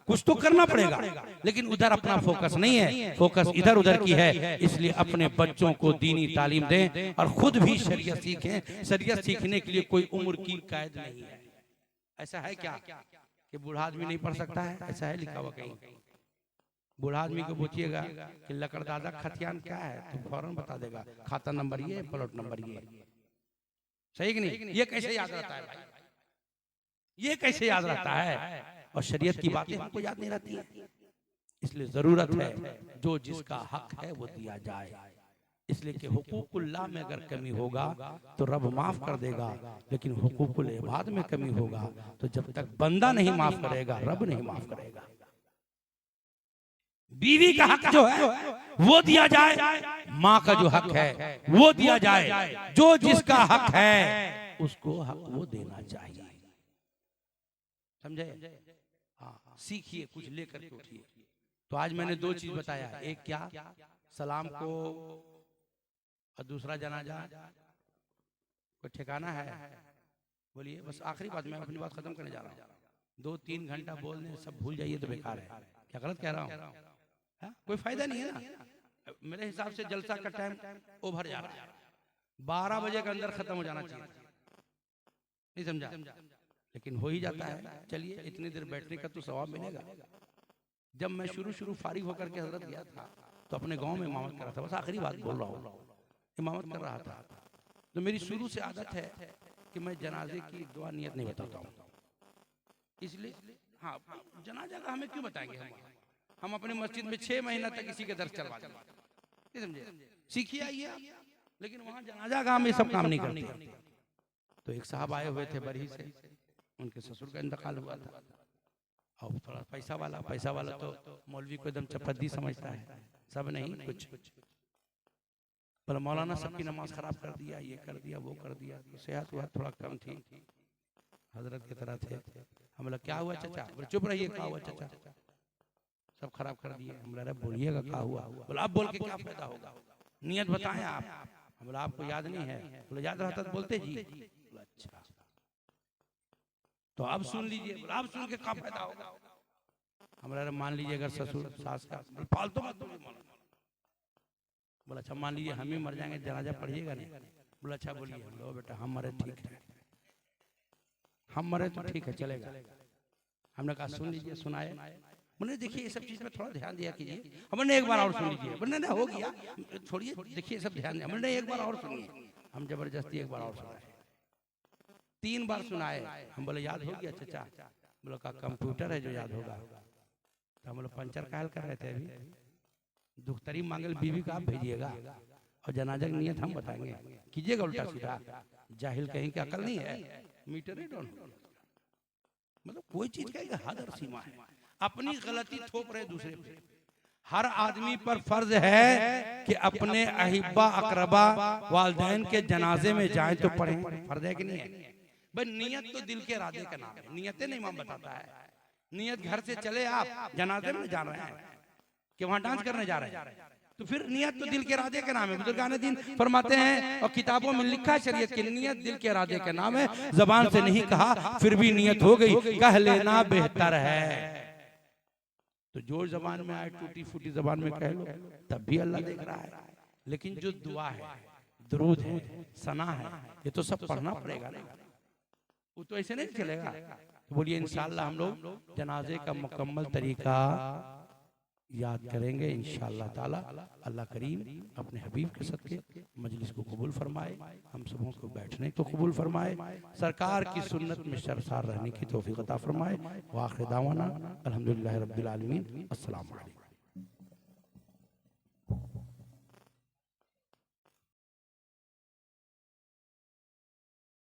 कुछ तो करना पड़ेगा, लेकिन उधर अपना फोकस नहीं है, फोकस इधर उधर की है। इसलिए अपने बच्चों को दीनी तालीम दें और खुद भी शरीयत सीखें। शरीयत सीखने के लिए कोई उम्र की कैद नहीं है। ऐसा है क्या कि बूढ़ा आदमी नहीं पढ़ सकता है? ऐसा है लिखा हुआ कहीं? बूढ़ा आदमी को पूछिएगा कि लकड़दादा खतियान क्या है तो फौरन बता देगा, खाता नंबर ये, प्लॉट नंबर ये। सही कि नहीं? ये कैसे याद रहता है भाई? ये कैसे याद रहता है? और शरीयत की बातें हमको याद नहीं रहती है। इसलिए जरूरत है जो जिसका हक है वो दिया जाए। इसलिए कि हुकूकुल्लाह में अगर कमी होगा तो रब माफ कर देगा, लेकिन हुकूकुल इबाद में कमी होगा तो जब तक बंदा नहीं माफ करेगा रब नहीं माफ करेगा। बीवी का हक जो है वो दिया जाए, माँ का जो हक है वो दिया जाए। जो जिसका हक है उसको हक वो देना चाहिए। समझे? हाँ सीखिए, कुछ लेकर के उठिए। तो आज मैंने 2 चीज बताया। एक क्या, सलाम को और दूसरा जनाजा कोई ठिकाना है? बोलिए, बस आखिरी बात, मैं अपनी बात खत्म करने जा रहा हूँ। 2-3 घंटा बोलने सब भूल जाइए तो बेकार है। क्या गलत कह रहा हूँ? कोई फायदा नहीं है ना। मेरे हिसाब से जलसा का टाइम ओवर जा रहा है। 12 बजे के अंदर खत्म हो जाना चाहिए, नहीं समझा? लेकिन हो ही जाता है। चलिए, इतनी देर बैठने का तो सवाब मिलेगा। जब मैं शुरू फारिग होकर के हजरत गया था तो अपने गांव में इमामत कर रहा था। बस आखिरी बात बोल रहा हूँ, इमामत कर रहा था। तो मेरी शुरू से आदत है कि मैं जनाजे की दुआ नियत नहीं बताता हूँ। इसलिए हाँ, जनाजा का हमें क्यों बताएंगे? हम अपने मस्जिद में 6 महीना तक इसी के दर्श चलवा देंगे, नहीं समझे? सीखिए, आइए। लेकिन वहाँ जनाजा का हम ये सब काम नहीं करते। तो एक साहब आए हुए थे बरही से, उनके ससुर का इंतकाल हुआ था। और थोड़ा पैसा वाला तो मौलवी को एकदम चपद्दी समझता है, सब नहीं कुछ। पर मौलाना सबकी नमाज खराब कर दिया, ये कर दिया, वो कर दिया। तो सेहत हुआ थोड़ा कम थी, हजरत की तरह थे। हम बोला क्या हुआ चाचा? बोले चुप रहिए, क्या हुआ चाचा? सब खराब कर दिए। हम बोला बोलिएगा क्या हुआ? बोला आप बोल के क्या फायदा होगा, नियत बताएं आप। हम बोला आपको याद नहीं है? बोले याद रहता तो बोलते जी। बोला अच्छा, तो अब सुन लीजिए। बोला आप सुन के क्या फायदा होगा? हमारा मान लीजिए अगर ससुर सास का फालतू मत बोलिए। बोला अच्छा मान लीजिए हम ही मर जाएंगे, जनाजा पढ़िएगा नहीं? बोला अच्छा बोलिए। बोलो बेटा हम मरे ठीक है, हम मरे तो ठीक है चलेगा। हमने कहा सुन लीजिए, सुनाए। बोले देखिए ये सब चीज में थोड़ा ध्यान दिया कीजिए। हमने एक बार और सुन लीजिए। बोले नहीं हो गया, छोड़िए, देखिए सब ध्यान दिया। हमने एक बार और सुनिए। हम जबरदस्ती एक बार और सुनाए, 3 बार सुनाए। हम बोले याद हो गया चाचा? बोला का कंप्यूटर है जो याद होगा। तो हम लोग पंचर कायल कर रहे थे अभी, दुखतरी मांगल बीवी का आप भेजिएगा और जनाजा की नियत हम बताएंगे, कीजिएगा उल्टा सीधा। जाहिल कहीं की अकल नहीं है, मीटर ही डॉन। मतलब कोई चीज का हद और सीमा है। अपनी गलती थोप रहे दूसरे पे। हर आदमी पर फर्ज है कि अपने अहिब्बा अकरबा वालिदैन के जनाजे में जाए तो पढ़े। फर्ज है कि नहीं है? भाई नियत तो दिल के इरादे का नाम है, नियतें नहीं इमाम बताता है। नियत घर से चले आप जनाजे में जा रहे हैं कि वहां डांस करने जा रहे हैं, तो फिर नियत तो दिल के इरादे का नाम है। बुजुर्गान दीन फरमाते हैं और किताबों में लिखा है शरीयत की, नियत दिल के इरादे का नाम है। जबान से नहीं कहा फिर भी नियत हो गई, कह लेना बेहतर है। तो जो जबान में आए टूटी फूटी जबान में कह लो, तब भी अल्लाह देख रहा है। लेकिन जो दुआ है, दुरूद है, सना है, ये तो सब पढ़ना पड़ेगा ना, वो तो ऐसे नहीं चलेगा। तो बोलिए इंशाअल्लाह हम लोग जनाजे का मुकम्मल तरीका याद करेंगे इंशाअल्लाह ताला। अल्लाह करीम अपने हबीब के सदके मजलिस को कबूल फरमाए, हम सबों को बैठने को कबूल फरमाए, सरकार की सुन्नत में शर्मसार रहने की तौफीक अता फरमाए। व आखिर दावाना अल्हम्दुलिल्लाहि रब्बिल आलमीन। अस्सलामु अलैकुम।